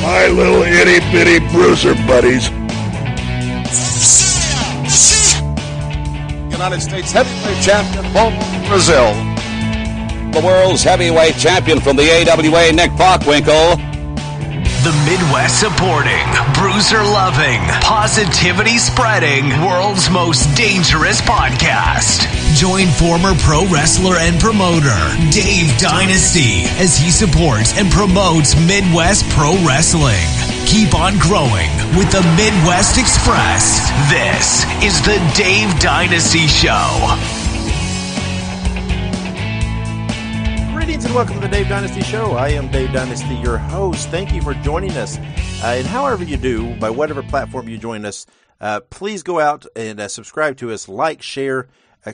My little itty-bitty bruiser buddies. United States heavyweight champion from Brazil. The world's heavyweight champion from the AWA, Nick Bockwinkel. The Midwest supporting, bruiser loving, positivity spreading, world's most dangerous podcast. Join former pro wrestler and promoter Dave Dynasty as he supports and promotes Midwest pro wrestling. Keep on growing with the Midwest Express. This is the Dave Dynasty Show. Greetings and welcome to the Dave Dynasty Show. I am Dave Dynasty, your host. Thank you for joining us. And however you do, by whatever platform you join us, please go out and subscribe to us, like, share,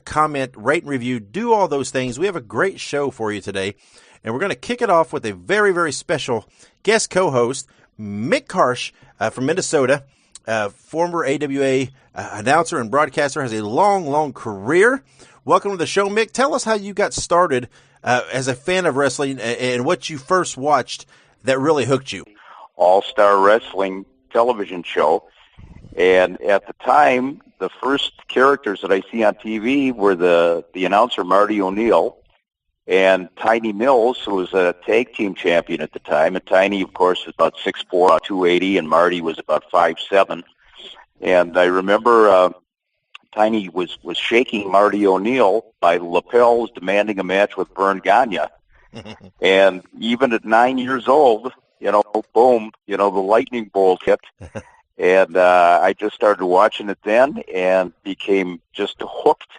comment, rate, and review. Do all those things. We have a great show for you today. And we're going to kick it off with a very, very special guest co-host, Mick Karch from Minnesota, former AWA announcer and broadcaster, has a long, long career. Welcome to the show, Mick. Tell us how you got started as a fan of wrestling and what you first watched that really hooked you. All-Star Wrestling television show. And at the time, the first characters that I see on TV were the announcer Marty O'Neill and Tiny Mills, who was a tag team champion at the time. And Tiny, of course, is about 6'4", 280, and Marty was about 5'7". And I remember Tiny was shaking Marty O'Neill by lapels, demanding a match with Vern Gagne. And even at 9 years old, boom, the lightning bolt hit. And I just started watching it then and became just hooked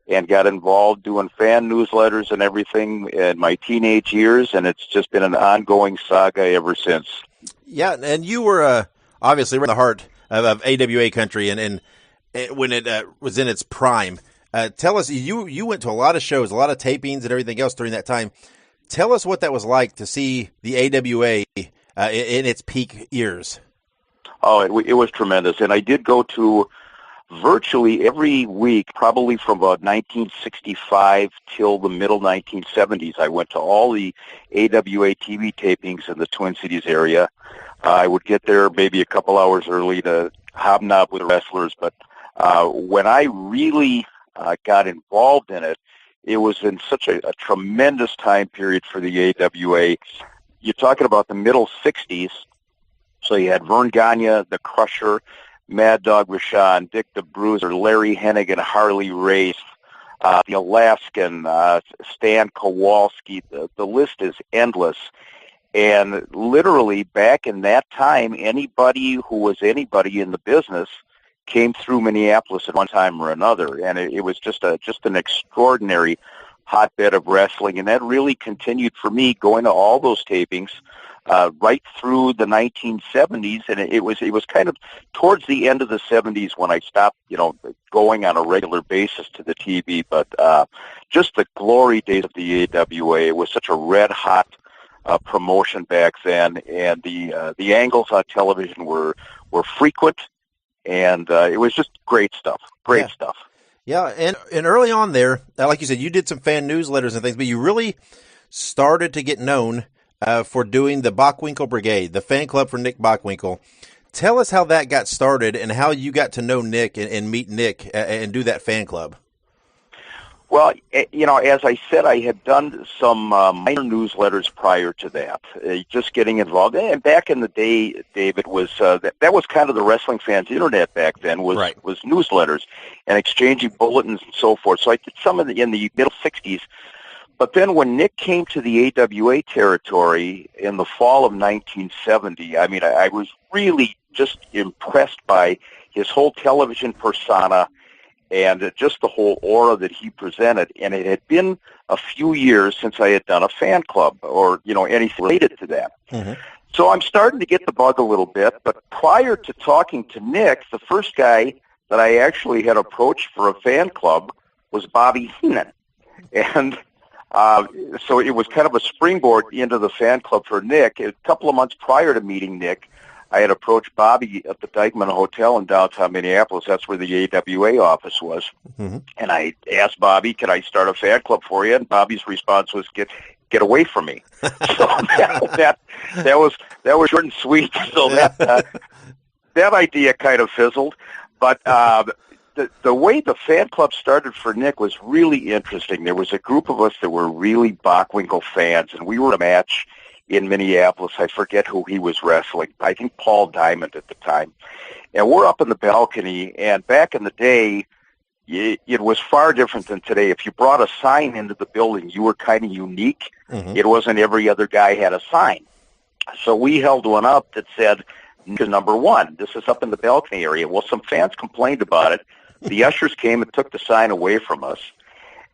and got involved doing fan newsletters and everything in my teenage years, and it's just been an ongoing saga ever since. Yeah, and you were obviously in the heart of AWA country and when it was in its prime. Tell us, you went to a lot of shows, a lot of tapings and everything else during that time. Tell us what that was like to see the AWA in its peak years. Oh, it was tremendous. And I did go to virtually every week, probably from about 1965 till the middle 1970s. I went to all the AWA TV tapings in the Twin Cities area. I would get there maybe a couple hours early to hobnob with the wrestlers. But when I really got involved in it, it was in such a tremendous time period for the AWA. You're talking about the middle 60s. So you had Vern Gagne, the Crusher, Mad Dog Vachon, Dick the Bruiser, Larry Hennigan, Harley Race, the Alaskan, Stan Kowalski. The list is endless. And literally back in that time, anybody who was anybody in the business came through Minneapolis at one time or another. And it was just an extraordinary hotbed of wrestling. And that really continued for me going to all those tapings right through the 1970s, and it was kind of towards the end of the 70s when I stopped, going on a regular basis to the TV. But just the glory days of the AWA. It was such a red hot promotion back then, and the angles on television were frequent, and it was just great stuff. Great stuff. Yeah, and early on there, like you said, you did some fan newsletters and things, but you really started to get known for doing the Bockwinkel Brigade, the fan club for Nick Bockwinkel. Tell us how that got started and how you got to know Nick and meet Nick and do that fan club. Well, as I said, I had done some minor newsletters prior to that, just getting involved. And back in the day, David, was that was kind of the wrestling fans' internet back then, was newsletters and exchanging bulletins and so forth. So I did some in the middle 60s. But then when Nick came to the AWA territory in the fall of 1970, I was really just impressed by his whole television persona and just the whole aura that he presented. And it had been a few years since I had done a fan club or, anything related to that. Mm-hmm. So I'm starting to get the bug a little bit. But prior to talking to Nick, the first guy that I actually had approached for a fan club was Bobby Heenan. And so it was kind of a springboard into the fan club for Nick. A couple of months prior to meeting Nick, I had approached Bobby at the Dykeman Hotel in downtown Minneapolis. That's where the AWA office was. Mm-hmm. And I asked Bobby, can I start a fan club for you? And Bobby's response was, get away from me. So that was short and sweet. So that idea kind of fizzled. But the way the fan club started for Nick was really interesting. There was a group of us that were really Bockwinkel fans, and we were at a match in Minneapolis. I forget who he was wrestling. I think Paul Diamond at the time. And we're up in the balcony, and back in the day, it was far different than today. If you brought a sign into the building, you were kind of unique. Mm-hmm. It wasn't every other guy had a sign. So we held one up that said, number one. This is up in the balcony area. Well, some fans complained about it. The ushers came and took the sign away from us.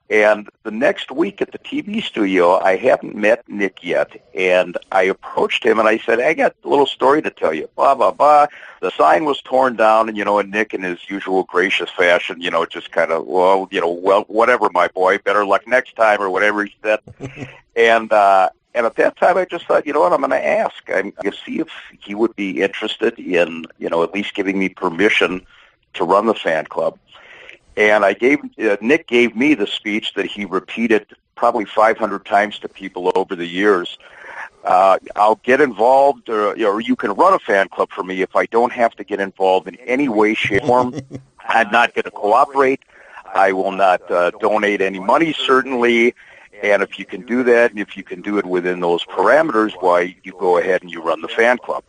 And the next week at the TV studio, I hadn't met Nick yet, and I approached him and I said, I got a little story to tell you, blah, blah, blah. The sign was torn down, and, and Nick in his usual gracious fashion, just kind of, well, whatever, my boy, better luck next time, or whatever he said. And at that time, I just thought, what, I'm going to ask. I'm going to see if he would be interested in, at least giving me permission to run the fan club. And Nick gave me the speech that he repeated probably 500 times to people over the years. I'll get involved, or you can run a fan club for me if I don't have to get involved in any way, shape, or form. I'm not going to cooperate. I will not donate any money, certainly. And if you can do that, and if you can do it within those parameters, why, you go ahead and you run the fan club.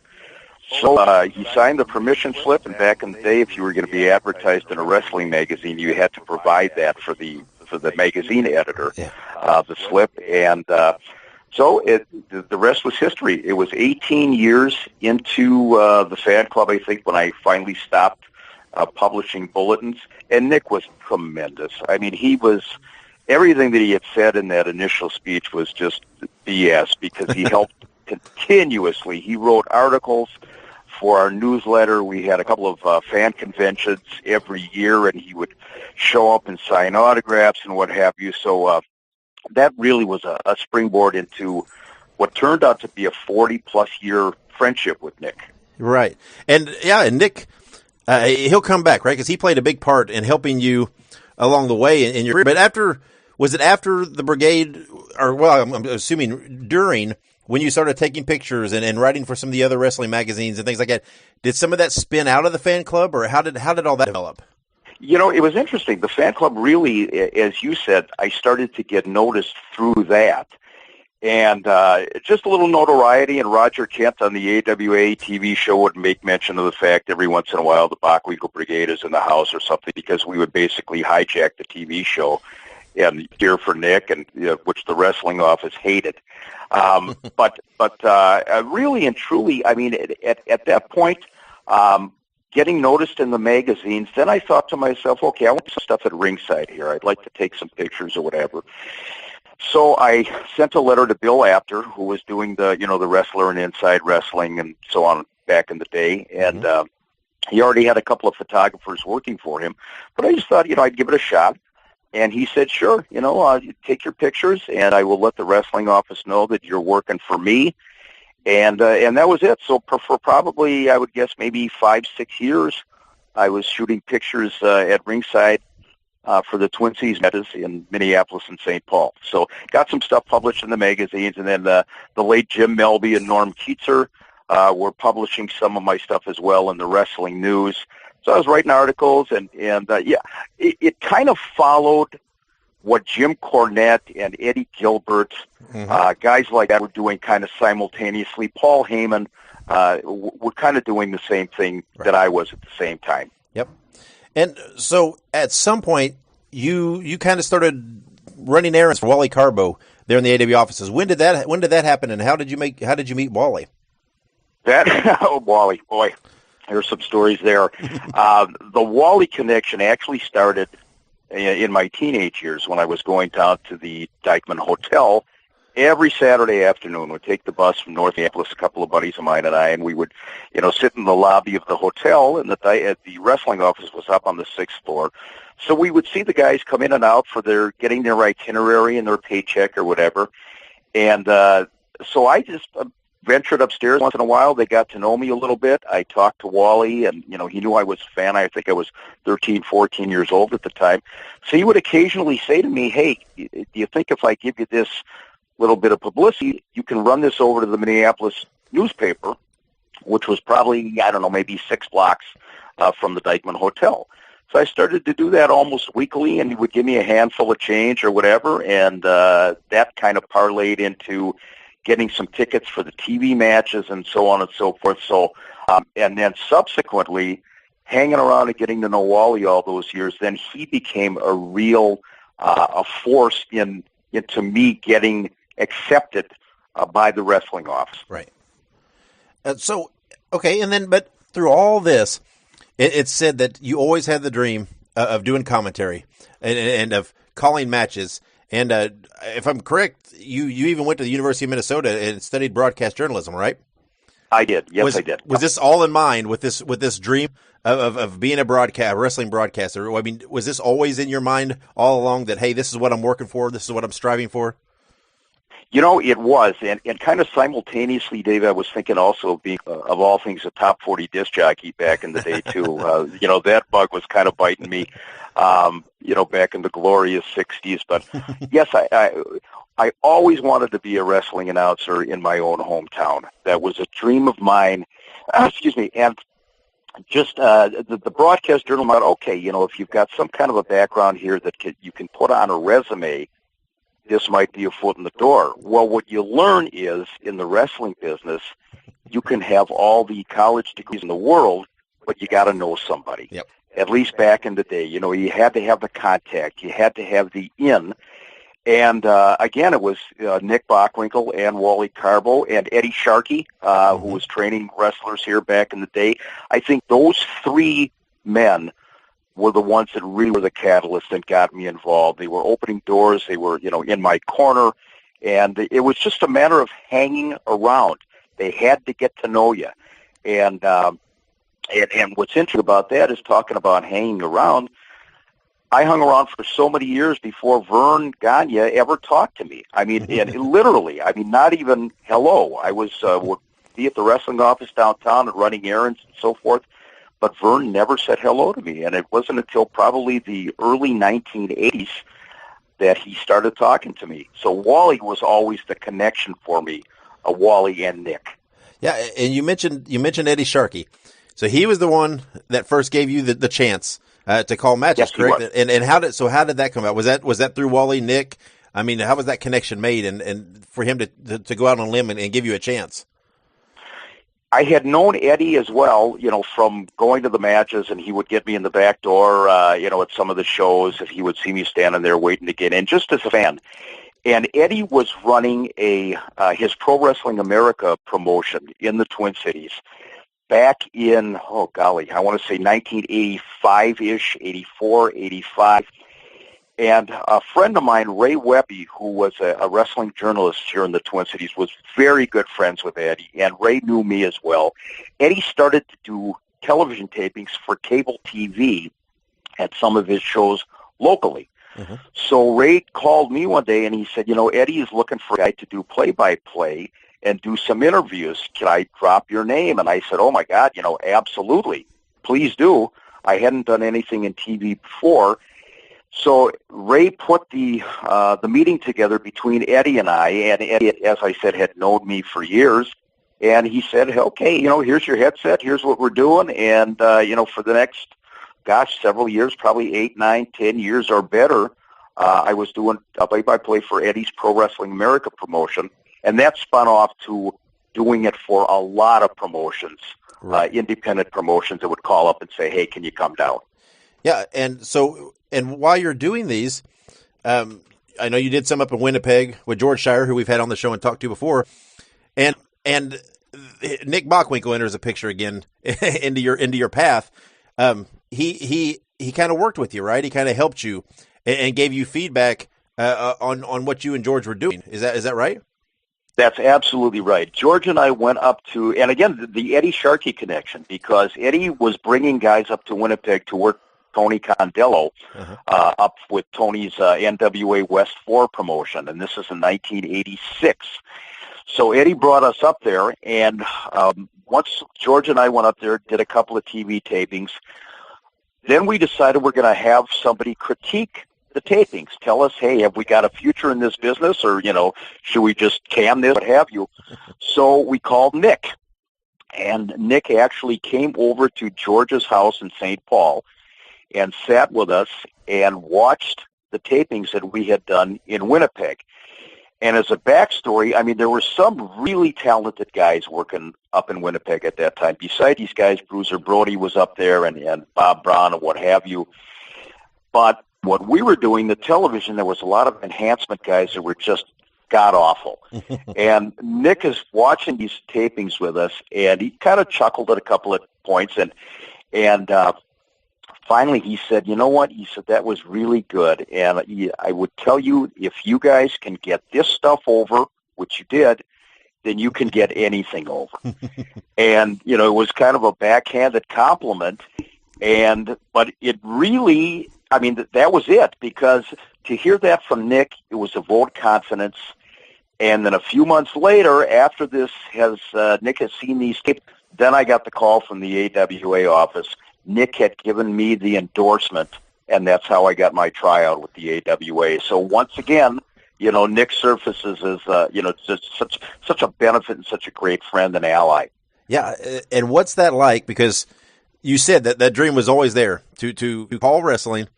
So he signed the permission slip, and back in the day, if you were going to be advertised in a wrestling magazine, you had to provide that for the magazine editor, the slip. And so the rest was history. It was 18 years into the fan club, I think, when I finally stopped publishing bulletins. And Nick was tremendous. I mean, everything that he had said in that initial speech was just BS, because he helped continuously. He wrote articles for our newsletter. We had a couple of fan conventions every year, and he would show up and sign autographs and what have you. So that really was a springboard into what turned out to be a 40-plus year friendship with Nick. Right. And, and Nick, he'll come back, right? Because he played a big part in helping you along the way in your career. But was it after the Brigade, or, well, I'm assuming during, when you started taking pictures and writing for some of the other wrestling magazines and things like that, did some of that spin out of the fan club, or how did all that develop? It was interesting. The fan club really, as you said, I started to get noticed through that. And just a little notoriety, and Roger Kent on the AWA TV show would make mention of the fact every once in a while the Bockwinkel Brigade is in the house or something, because we would basically hijack the TV show and cheer for Nick, and which the wrestling office hated. But really and truly, I mean, at that point, getting noticed in the magazines, then I thought to myself, okay, I want some stuff at ringside here. I'd like to take some pictures or whatever. So I sent a letter to Bill Apter, who was doing the Wrestler and Inside Wrestling and so on back in the day, and he already had a couple of photographers working for him. But I just thought, I'd give it a shot. And he said, sure, take your pictures, and I will let the wrestling office know that you're working for me. And that was it. So for probably, I would guess, maybe 5-6 years, I was shooting pictures at ringside for the Twin Cities matches in Minneapolis and St. Paul. So got some stuff published in the magazines, and then the late Jim Melby and Norm Keatzer were publishing some of my stuff as well in the Wrestling News. So I was writing articles, and it kind of followed what Jim Cornette and Eddie Gilbert, guys like that, were doing kind of simultaneously. Paul Heyman were kind of doing the same thing that I was at the same time. Yep. And so at some point, you kind of started running errands for Wally Carbo there in the AW offices. When did that happen, and how did you meet Wally? Wally, boy. There's some stories there. The Wally connection actually started in my teenage years when I was going down to the Dykeman Hotel every Saturday afternoon. We'd take the bus from North Minneapolis, a couple of buddies of mine and I, and we would, sit in the lobby of the hotel, and the wrestling office was up on the 6th floor. So we would see the guys come in and out for getting their itinerary and their paycheck or whatever. And so I just ventured upstairs once in a while. They got to know me a little bit. I talked to Wally, and, he knew I was a fan. I think I was 13, 14 years old at the time. So he would occasionally say to me, hey, do you think if I give you this little bit of publicity, you can run this over to the Minneapolis newspaper, which was probably, I don't know, maybe 6 blocks from the Dykeman Hotel. So I started to do that almost weekly, and he would give me a handful of change or whatever, and that kind of parlayed into getting some tickets for the TV matches and so on and so forth. So, and then subsequently, hanging around and getting to know Wally all those years, then he became a real a force into me getting accepted by the wrestling office. Right. So, okay, and then, but through all this, it's said that you always had the dream of doing commentary and of calling matches. And if I'm correct, you even went to the University of Minnesota and studied broadcast journalism, right? I did. Yes, I did. Was this all in mind with this dream of being a wrestling broadcaster? I mean, was this always in your mind all along that, hey, this is what I'm working for, this is what I'm striving for? You know, it was, and kind of simultaneously, Dave, I was thinking also of being, of all things, a top 40 disc jockey back in the day, too. You know, that bug was kind of biting me, you know, back in the glorious 60s. But, yes, I always wanted to be a wrestling announcer in my own hometown. That was a dream of mine. Excuse me, and just the broadcast journal, okay, you know, if you've got some kind of a background here that you can put on a resume, this might be a foot in the door. Well, what you learn is, in the wrestling business, you can have all the college degrees in the world, but you got to know somebody. Yep. At least back in the day, you know, you had to have the contact. You had to have the in. And, again, it was Nick Bockwinkel and Wally Carbo and Eddie Sharkey, who was training wrestlers here back in the day. I think those 3 men were the ones that really were the catalyst and got me involved. They were opening doors. They were, you know, in my corner. And it was just a matter of hanging around. They had to get to know you. And what's interesting about that is, talking about hanging around, I hung around for so many years before Vern Gagne ever talked to me. I mean, and literally, I mean, not even hello. I would be at the wrestling office downtown and running errands and so forth. But Vern never said hello to me, and it wasn't until probably the early 1980s that he started talking to me. So Wally was always the connection for me, Wally and Nick. Yeah, and you mentioned Eddie Sharkey. So he was the one that first gave you the chance to call matches, yes, correct? And how did that come out? Was that through Wally, Nick? I mean, how was that connection made, and for him to go out on a limb and give you a chance? I had known Eddie as well, you know, from going to the matches, and he would get me in the back door, you know, at some of the shows, if he would see me standing there waiting to get in, just as a fan. And Eddie was running his Pro Wrestling America promotion in the Twin Cities back in, oh golly, I want to say 1985-ish, 84, 85. And a friend of mine, Ray Webby, who was a wrestling journalist here in the Twin Cities, was very good friends with Eddie, and Ray knew me as well. Eddie started to do television tapings for cable TV at some of his shows locally. Mm-hmm. So Ray called me one day, and he said, you know, Eddie is looking for a guy to do play-by-play and do some interviews. Can I drop your name? And I said, oh, my God, you know, absolutely. Please do. I hadn't done anything in TV before. So Ray put the meeting together between Eddie and I, and Eddie, as I said, had known me for years. And he said, okay, you know, here's your headset, here's what we're doing. And, you know, for the next, several years, probably 8, 9, 10 years or better, I was doing play-by-play for Eddie's Pro Wrestling America promotion. And that spun off to doing it for a lot of promotions, right. Independent promotions that would call up and say, hey, can you come down? Yeah, and while you're doing these, I know you did some up in Winnipeg with George Shire, who we've had on the show and talked to before, and Nick Bockwinkel enters a picture again into your path. He kind of worked with you, right? He kind of helped you and gave you feedback on what you and George were doing. Is that right? That's absolutely right. George and I went up to, and again, the Eddie Sharkey connection, because Eddie was bringing guys up to Winnipeg to work Tony Condello up with Tony's NWA West 4 promotion, and this is in 1986. So Eddie brought us up there, and once George and I went up there, did a couple of TV tapings, then we decided we're going to have somebody critique the tapings. Tell us, hey, have we got a future in this business, or, should we just can this, what have you? So we called Nick, and Nick actually came over to George's house in St. Paul and sat with us and watched the tapings that we had done in Winnipeg. And as a backstory, I mean, there were some really talented guys working up in Winnipeg at that time. Beside these guys, Bruiser Brody was up there, and Bob Brown and what have you. But what we were doing, the television, there was a lot of enhancement guys that were just god-awful. And Nick is watching these tapings with us, and he kind of chuckled at a couple of points. And finally, he said, you know what? He said, that was really good. And I would tell you, if you guys can get this stuff over, which you did, then you can get anything over. And, it was kind of a backhanded compliment. But it really, I mean, that was it, because to hear that from Nick, it was a vote of confidence. And then a few months later, after this, Nick has seen these tapes, then I got the call from the AWA office. Nick had given me the endorsement, and that's how I got my tryout with the AWA. So once again, Nick surfaces as, just such a benefit and such a great friend and ally. Yeah, and what's that like? Because you said that dream was always there to call wrestling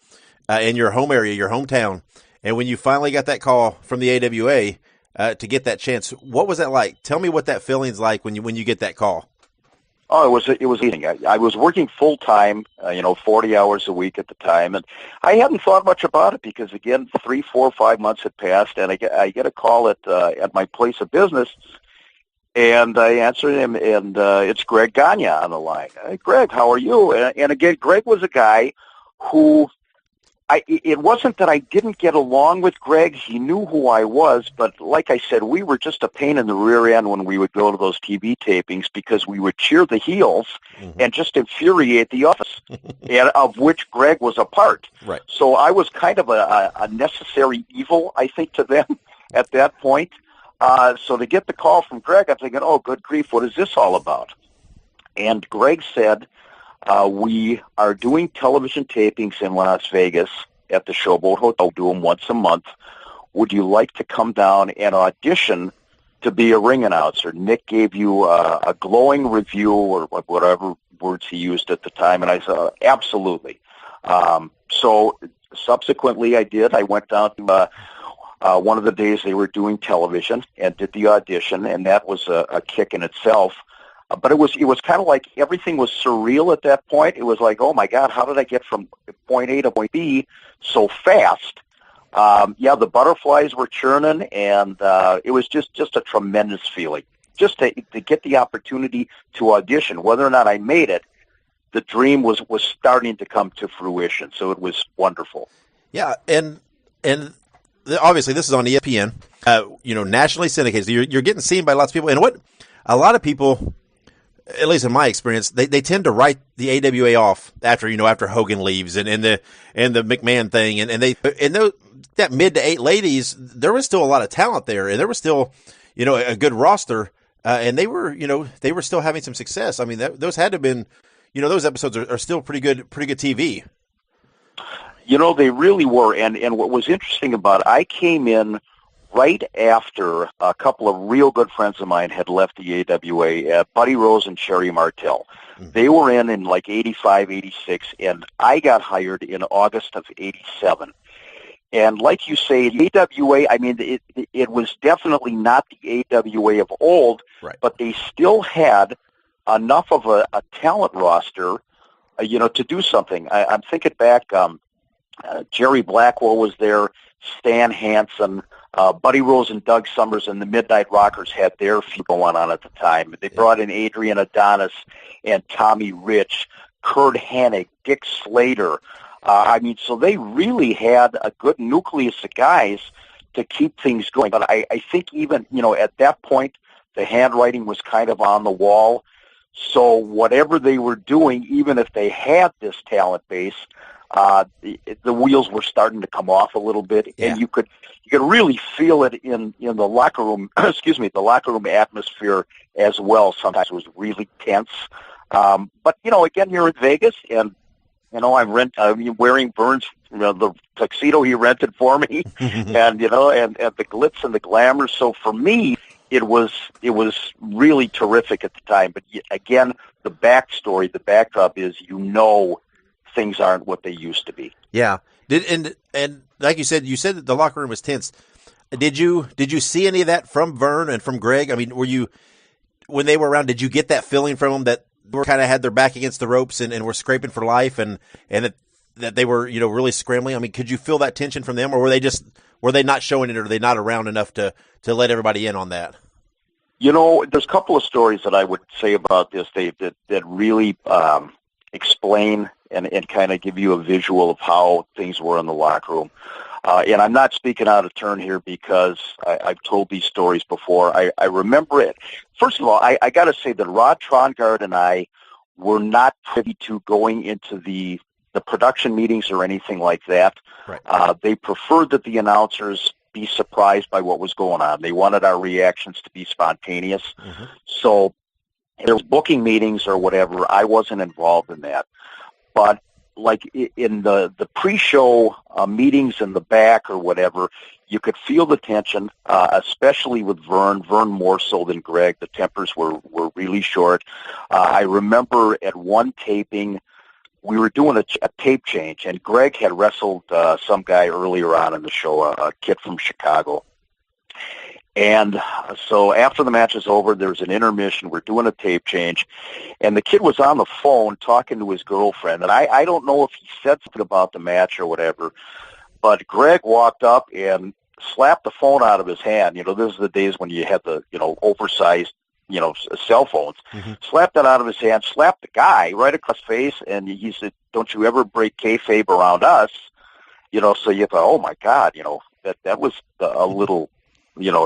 in your home area, your hometown, and when you finally got that call from the AWA to get that chance, what was that like? Tell me what that feeling's like when you get that call. Oh, it was eating. I was working full time, 40 hours a week at the time, and I hadn't thought much about it because, again, 3, 4, 5 months had passed, and I get a call at my place of business, and I answered him, and it's Greg Gagne on the line. Hey, Greg, how are you? And again, Greg was a guy who it wasn't that I didn't get along with Greg. He knew who I was, but like I said, we were just a pain in the rear end when we would go to those TV tapings because we would cheer the heels and just infuriate the office, and of which Greg was a part. Right. So I was kind of a necessary evil, I think, to them at that point. So to get the call from Greg, I'm thinking, oh, good grief, what is this all about? And Greg said, we are doing television tapings in Las Vegas at the Showboat Hotel. Do them once a month. Would you like to come down and audition to be a ring announcer? Nick gave you a glowing review or whatever words he used at the time, and I said, absolutely. So subsequently I did. I went down to one of the days they were doing television and did the audition, and that was a kick in itself. But it was kind of like everything was surreal at that point. It was like, oh my God, how did I get from point A to point B so fast? The butterflies were churning, and it was just a tremendous feeling. Just to get the opportunity to audition, whether or not I made it, the dream was starting to come to fruition. So it was wonderful. Yeah, and obviously this is on ESPN, nationally syndicated. So you're getting seen by lots of people. And what a lot of people, at least in my experience, they tend to write the AWA off after Hogan leaves and the McMahon thing, and that mid to 8 ladies, there was still a lot of talent there, and there was still a good roster, and they were still having some success. I mean, those had to have been those episodes are still pretty good TV. They really were, and what was interesting about it, I came in right after a couple of real good friends of mine had left the AWA, Buddy Rose and Sherry Martel. Mm-hmm. They were in like 85, 86, and I got hired in August of 87. And like you say, the AWA, I mean, it was definitely not the AWA of old, right, but they still had enough of a talent roster, to do something. I'm thinking back, Jerry Blackwell was there, Stan Hansen, Buddy Rose and Doug Summers and the Midnight Rockers had their feud going on at the time. They brought in Adrian Adonis and Tommy Rich, Kurt Hennig, Dick Slater. So they really had a good nucleus of guys to keep things going. But I think even, at that point, the handwriting was kind of on the wall. So whatever they were doing, even if they had this talent base, the wheels were starting to come off a little bit, and you could really feel it in the locker room. The locker room atmosphere as well. Sometimes it was really tense. But again, you're in Vegas, and I'm wearing Vern's, the tuxedo he rented for me, and and the glitz and the glamour. So for me, it was really terrific at the time. But again, the backstory, the backdrop is things aren't what they used to be. Yeah. And like you said that the locker room was tense. Did you see any of that from Vern and from Greg? I mean, when they were around, did you get that feeling from them that they were kind of had their back against the ropes and were scraping for life and that they were, really scrambling? I mean, could you feel that tension from them, or were they not showing it, or were they not around enough to let everybody in on that? There's a couple of stories that I would say about this, Dave, that really explain and kind of give you a visual of how things were in the locker room. And I'm not speaking out of turn here because I've told these stories before. I remember it. First of all, I got to say that Rod Trongard and I were not privy to going into the production meetings or anything like that. Right. They preferred that the announcers be surprised by what was going on. They wanted our reactions to be spontaneous. Mm-hmm. So if there was booking meetings or whatever, I wasn't involved in that. But like in the pre-show meetings in the back or whatever, you could feel the tension, especially with Vern more so than Greg. The tempers were really short. I remember at one taping, we were doing a tape change, and Greg had wrestled some guy earlier on in the show, a kid from Chicago. And so after the match is over, there's an intermission. We're doing a tape change, and the kid was on the phone talking to his girlfriend. And I don't know if he said something about the match or whatever, but Greg walked up and slapped the phone out of his hand. This is the days when you had the, oversized, cell phones. Mm-hmm. Slapped that out of his hand, slapped the guy right across the face, and he said, "Don't you ever break kayfabe around us." So you thought, oh, my God, that was a little,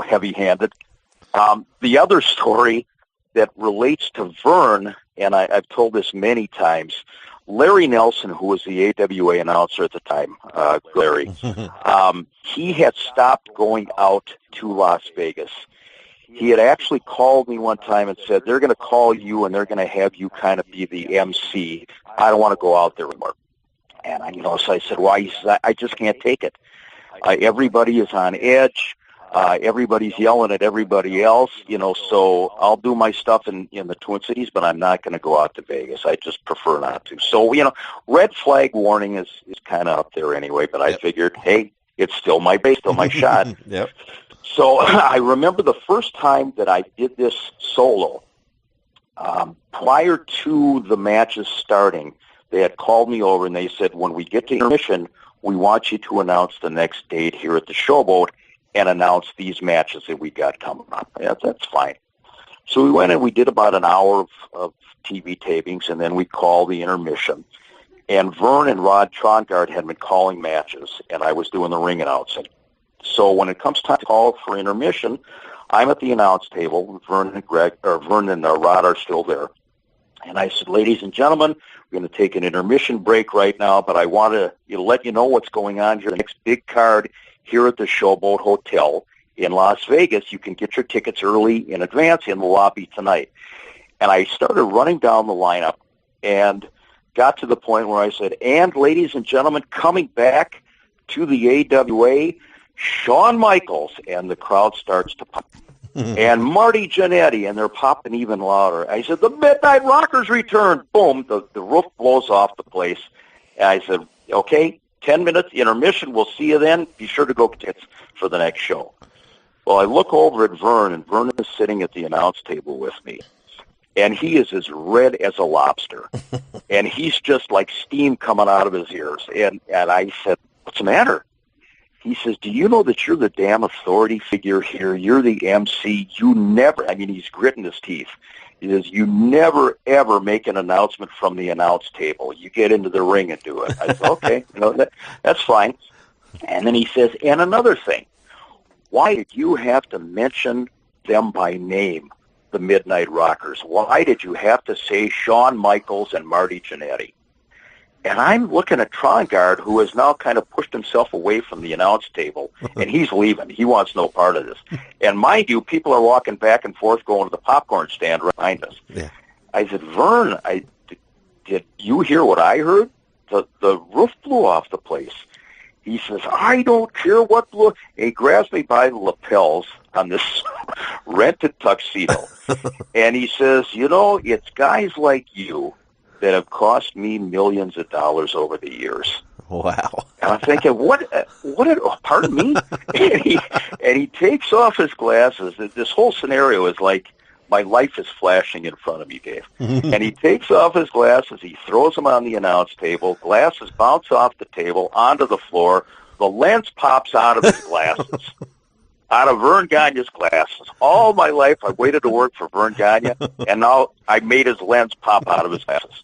heavy-handed. The other story that relates to Vern, and I've told this many times, Larry Nelson, who was the AWA announcer at the time, Larry, he had stopped going out to Las Vegas. He had actually called me one time and said, "They're going to call you and they're going to have you kind of be the MC. I don't want to go out there anymore." And so I said, "Why?" He said, "I just can't take it. Everybody is on edge. Everybody's yelling at everybody else, so I'll do my stuff in the Twin Cities, but I'm not going to go out to Vegas. I just prefer not to." So, red flag warning is kind of up there anyway, but I figured, hey, it's still my base, still my shot. Yep. So I remember the first time that I did this solo, prior to the matches starting, they had called me over and they said, "When we get to intermission, we want you to announce the next date here at the Showboat and announce these matches that we got coming up." Yeah, that's fine. So we went and we did about an hour of TV tapings, and then we called the intermission. And Vern and Rod Trongard had been calling matches, and I was doing the ring announcing. So when it comes time to call for intermission, I'm at the announce table. Vern and Rod are still there. And I said, "Ladies and gentlemen, we're going to take an intermission break right now, but I want to let you know what's going on here. The next big card here at the Showboat Hotel in Las Vegas. You can get your tickets early in advance in the lobby tonight." And I started running down the lineup and got to the point where I said, "And ladies and gentlemen, coming back to the AWA, Shawn Michaels," and the crowd starts to pop. "And Marty Jannetty," and they're popping even louder. I said, "The Midnight Rockers return." Boom, the roof blows off the place. And I said, "Okay, 10 minutes intermission. We'll see you then. Be sure to go get tickets for the next show." Well, I look over at Vern, and Vern is sitting at the announce table with me. And he is as red as a lobster. And he's just like steam coming out of his ears. And I said, "What's the matter?" He says, "Do you know that you're the damn authority figure here? You're the MC. You never," he's gritting his teeth. He says, "You never, ever make an announcement from the announce table. You get into the ring and do it." I said, "Okay, that's fine." And then he says, "And another thing, why did you have to mention them by name, the Midnight Rockers? Why did you have to say Shawn Michaels and Marty Jannetty?" And I'm looking at Trongard, who has now kind of pushed himself away from the announce table, and he's leaving. He wants no part of this. And mind you, people are walking back and forth going to the popcorn stand right behind us. Yeah. I said, "Vern, did you hear what I heard?" the roof blew off the place. He says, I don't care what blew. And he grabs me by the lapels on this rented tuxedo. And he says, it's guys like you that have cost me millions of dollars over the years. Wow. And I'm thinking, pardon me? and he takes off his glasses. This whole scenario is like, my life is flashing in front of me, Dave. And he takes off his glasses. He throws them on the announce table. Glasses bounce off the table onto the floor. The lens pops out of his glasses, out of Vern Gagne's glasses. All my life, I waited to work for Vern Gagne, and now I made his lens pop out of his glasses.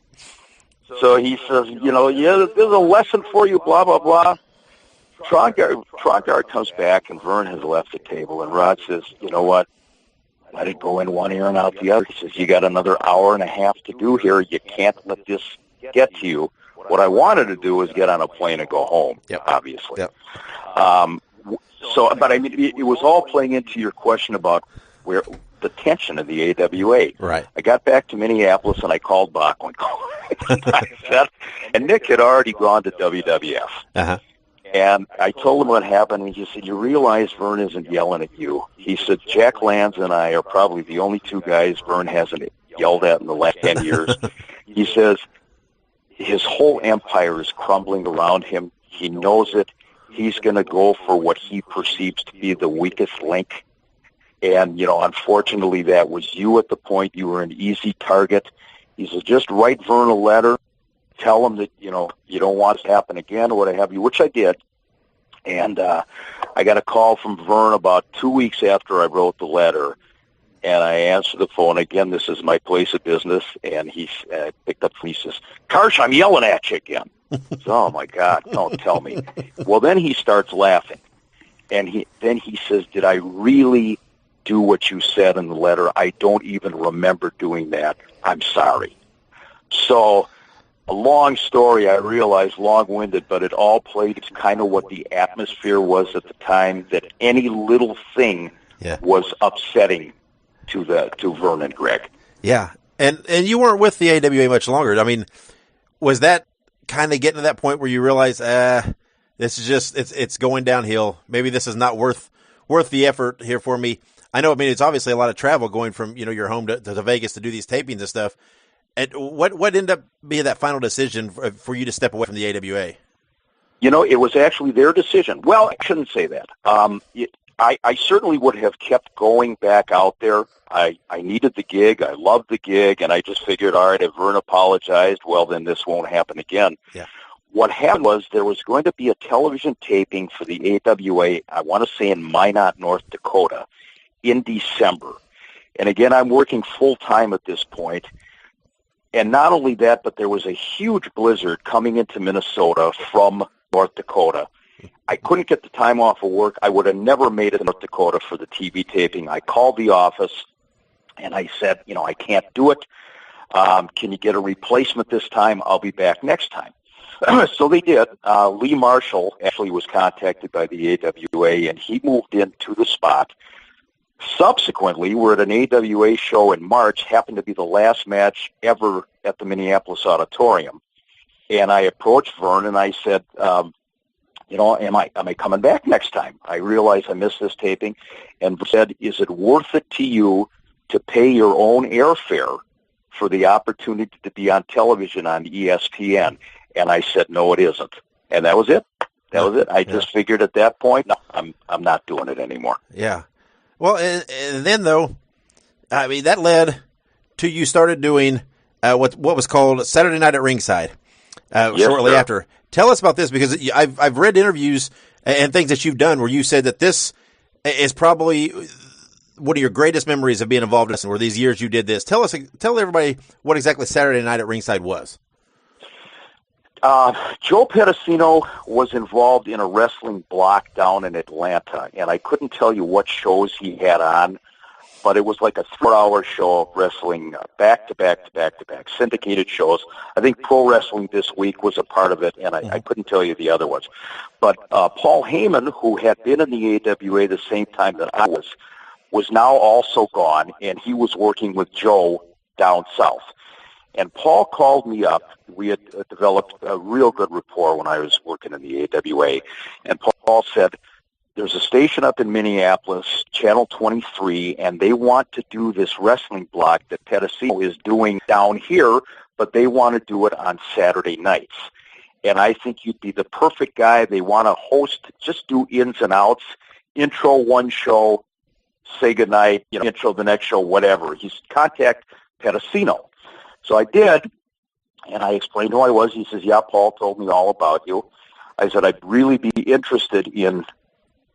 So he says, there's a lesson for you, blah, blah, blah. Trongard comes back, and Vern has left the table, and Rod says, you know what? Let it go in one ear and out the other. He says, you got another hour and a half to do here. You can't let this get to you. What I wanted to do was get on a plane and go home, obviously. Yep. But I mean, it was all playing into your question about where the tension of the AWA. Right. I got back to Minneapolis, and I called Bachman. And Nick had already gone to WWF. Uh-huh. And I told him what happened, and he said, you realize Vern isn't yelling at you. He said, Jack Lanza and I are probably the only two guys Vern hasn't yelled at in the last 10 years. He says, his whole empire is crumbling around him. He knows it. He's going to go for what he perceives to be the weakest link. And, unfortunately, that was you at the point. You were an easy target. He said, just write Vern a letter. Tell him that, you don't want it to happen again or what have you, which I did. And I got a call from Vern about 2 weeks after I wrote the letter, and I answered the phone. Again, this is my place of business, and he picked up and he says, Karch, I'm yelling at you again. So, oh, my God, don't tell me. Well, then he starts laughing, and he says, did I really do what you said in the letter? I don't even remember doing that. I'm sorry. So, a long story, I realize, long-winded, but it all played. It's kind of what the atmosphere was at the time, that any little thing was upsetting to Vern and Greg. Yeah, and you weren't with the AWA much longer. I mean, was that kind of getting to that point where you realize, this is just it's going downhill? Maybe this is not worth the effort here for me. I know. I mean, it's obviously a lot of travel going from your home to Vegas to do these tapings and stuff. And what ended up being that final decision for you to step away from the AWA? It was actually their decision. Well, I shouldn't say that. I certainly would have kept going back out there. I needed the gig. I loved the gig, and I just figured, all right, if Vern apologized, well, then this won't happen again. Yeah. What happened was there was going to be a television taping for the AWA, I want to say in Minot, North Dakota, in December. And again, I'm working full-time at this point. And not only that, but there was a huge blizzard coming into Minnesota from North Dakota. I couldn't get the time off of work. I would have never made it to North Dakota for the TV taping. I called the office, and I said, I can't do it. Can you get a replacement this time? I'll be back next time. So they did. Lee Marshall actually was contacted by the AWA, and he moved into the spot. Subsequently, we're at an AWA show in March, happened to be the last match ever at the Minneapolis Auditorium. And I approached Vern and I said, am I coming back next time? I realize I missed this taping. And Vern said, is it worth it to you to pay your own airfare for the opportunity to be on television on ESPN? And I said, no, it isn't. And that was it. That was it. I just figured at that point, no, I'm not doing it anymore. Yeah. Well, and then, though, I mean, that led to you started doing what was called Saturday Night at Ringside shortly after. Tell us about this, because I've read interviews and things that you've done where you said that this is probably one of your greatest memories of being involved in this, or these years you did this. Tell everybody what exactly Saturday Night at Ringside was. Joe Pedicino was involved in a wrestling block down in Atlanta, and I couldn't tell you what shows he had on, but it was like a 3-hour show of wrestling, back-to-back, syndicated shows. I think Pro Wrestling This Week was a part of it, and I couldn't tell you the other ones. But Paul Heyman, who had been in the AWA the same time that I was now also gone, and he was working with Joe down south. And Paul called me up. We had developed a real good rapport when I was working in the AWA. And Paul said, there's a station up in Minneapolis, Channel 23, and they want to do this wrestling block that Pedicino is doing down here, but they want to do it on Saturday nights. And I think you'd be the perfect guy. They want to host, just do ins and outs, intro one show, say goodnight, intro the next show, whatever. He's contact Pedicino. So I did, and I explained who I was. He says, yeah, Paul told me all about you. I said, I'd really be interested in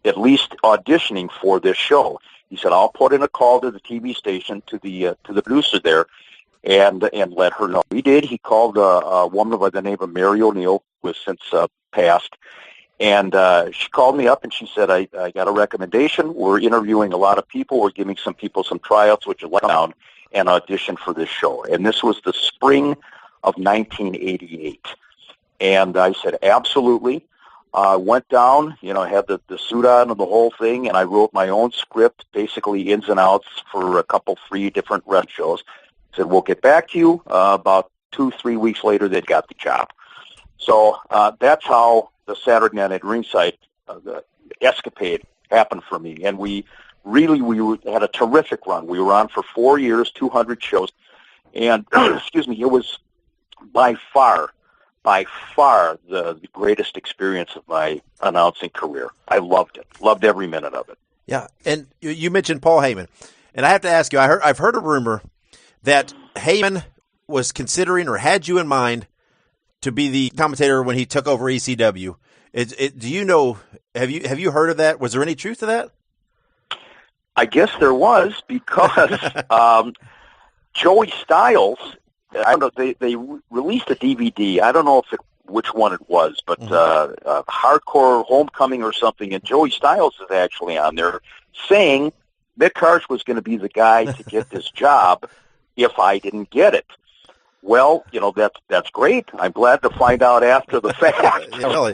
at least auditioning for this show. He said, I'll put in a call to the TV station, to the producer there, and let her know. He did. He called a woman by the name of Mary O'Neill, who has since passed, and she called me up and she said, I got a recommendation. We're interviewing a lot of people. We're giving some people some tryouts, which you let down and audition for this show. And this was the spring of 1988. And I said, absolutely. Went down, had the suit on and the whole thing, and I wrote my own script, basically ins and outs for 3 different rep shows. Said, we'll get back to you. About 2-3 weeks later, they'd got the job. So that's how the Saturday Night at Ringside the escapade happened for me. And we had a terrific run. We were on for 4 years, 200 shows. And, it was by far the greatest experience of my announcing career. I loved it. Loved every minute of it. Yeah, and you mentioned Paul Heyman. And I have to ask you, I've heard a rumor that Heyman was considering or had you in mind to be the commentator when he took over ECW. Do you know, have you heard of that? Was there any truth to that? I guess there was, because Joey Styles, I don't know, they released a DVD. I don't know which one it was, but Hardcore Homecoming or something, and Joey Styles is actually on there saying Mick Karch was going to be the guy to get this job if I didn't get it. Well, that's great. I'm glad to find out after the fact. Yeah, really.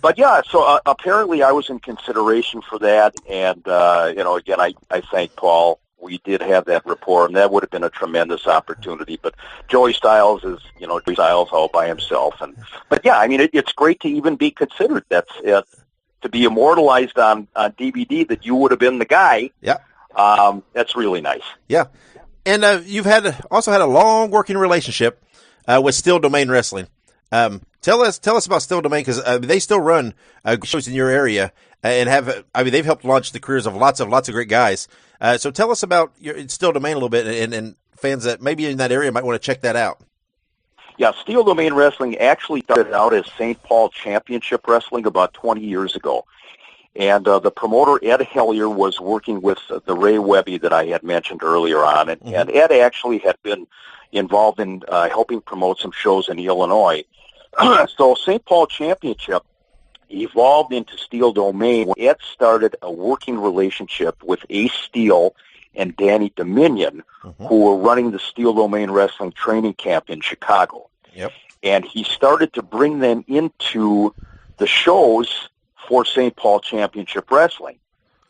But yeah, so apparently I was in consideration for that, and again, I thank Paul. We did have that rapport, and that would have been a tremendous opportunity. But Joey Styles is, Joey Styles all by himself. But yeah, I mean, it's great to even be considered. That's to be immortalized on DVD that you would have been the guy. Yeah, that's really nice. Yeah, and you've also had a long working relationship with Steel Domain Wrestling. Tell us about Steel Domain, because they still run shows in your area and they've helped launch the careers of lots of great guys. So tell us about your Steel Domain a little bit, and fans that maybe in that area might want to check that out. Yeah, Steel Domain Wrestling actually started out as St. Paul Championship Wrestling about 20 years ago. And the promoter, Ed Hellier, was working with the Ray Webby that I had mentioned earlier on. And Ed actually had been involved in helping promote some shows in Illinois. So St. Paul Championship evolved into Steel Domain. Ed started a working relationship with Ace Steel and Danny Dominion, who were running the Steel Domain Wrestling training camp in Chicago. Yep. And he started to bring them into the shows for St. Paul Championship Wrestling.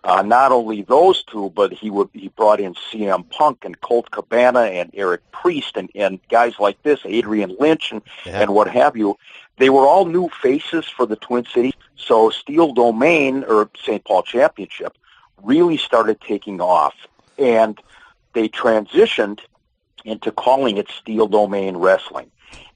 Not only those two, but he brought in CM Punk and Colt Cabana and Eric Priest and guys like this, Adrian Lynch and what have you. They were all new faces for the Twin Cities. So Steel Domain, or St. Paul Championship, really started taking off. And they transitioned into calling it Steel Domain Wrestling.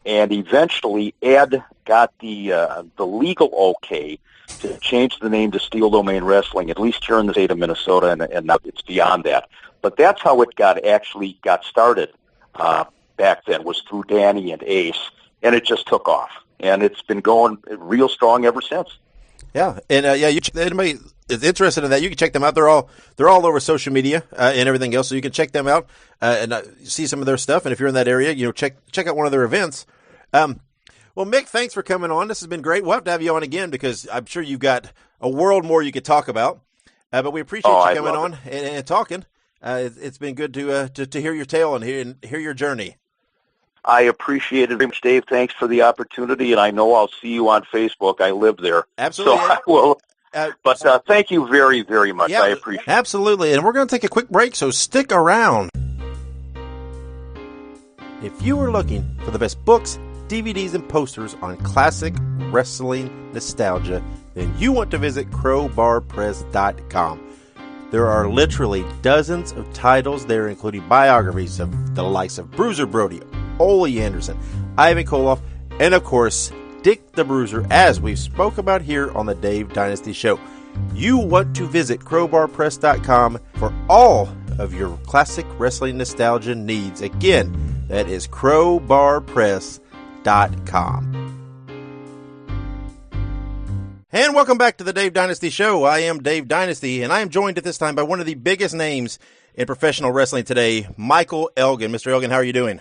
And eventually Ed got the legal okay to change the name to Steel Domain Wrestling, at least here in the state of Minnesota, and now it's beyond that. But that's how it got started back then, was through Danny and Ace, and it just took off. And it's been going real strong ever since. Yeah, and anybody is interested in that, you can check them out. They're all over social media and everything else, so you can check them out and see some of their stuff. And if you're in that area, check out one of their events. Well, Mick, thanks for coming on. This has been great. We'll have to have you on again, because I'm sure you've got a world more you could talk about. But we appreciate you coming on and talking. It's been good to hear your tale and hear your journey. I appreciate it very much, Dave. Thanks for the opportunity, and I know I'll see you on Facebook. I live there. Absolutely. So I will. But thank you very, very much. Yeah, I appreciate it. Absolutely. And we're going to take a quick break, so stick around. If you are looking for the best books, DVDs, and posters on classic wrestling nostalgia, then you want to visit crowbarpress.com. There are literally dozens of titles there, including biographies of the likes of Bruiser Brody, Ole Anderson, Ivan Koloff, and of course, Dick the Bruiser, as we've spoke about here on the Dave Dynasty Show. You want to visit crowbarpress.com for all of your classic wrestling nostalgia needs. Again, that is crowbarpress.com. And welcome back to the Dave Dynasty Show. I am Dave Dynasty, and I am joined at this time by one of the biggest names in professional wrestling today, Michael Elgin. Mr. Elgin, how are you doing?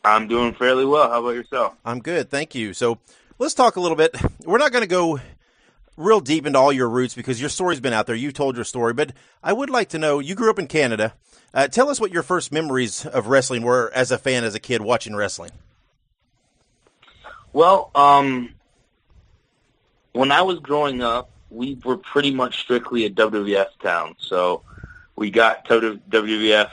I'm doing fairly well. How about yourself? I'm good, thank you. So let's talk a little bit. We're not going to go real deep into all your roots because your story's been out there. You told your story, but I would like to know, you grew up in Canada. Tell us what your first memories of wrestling were as a fan, as a kid, watching wrestling. Well, when I was growing up, we were pretty much strictly a WWF town. So we got WWF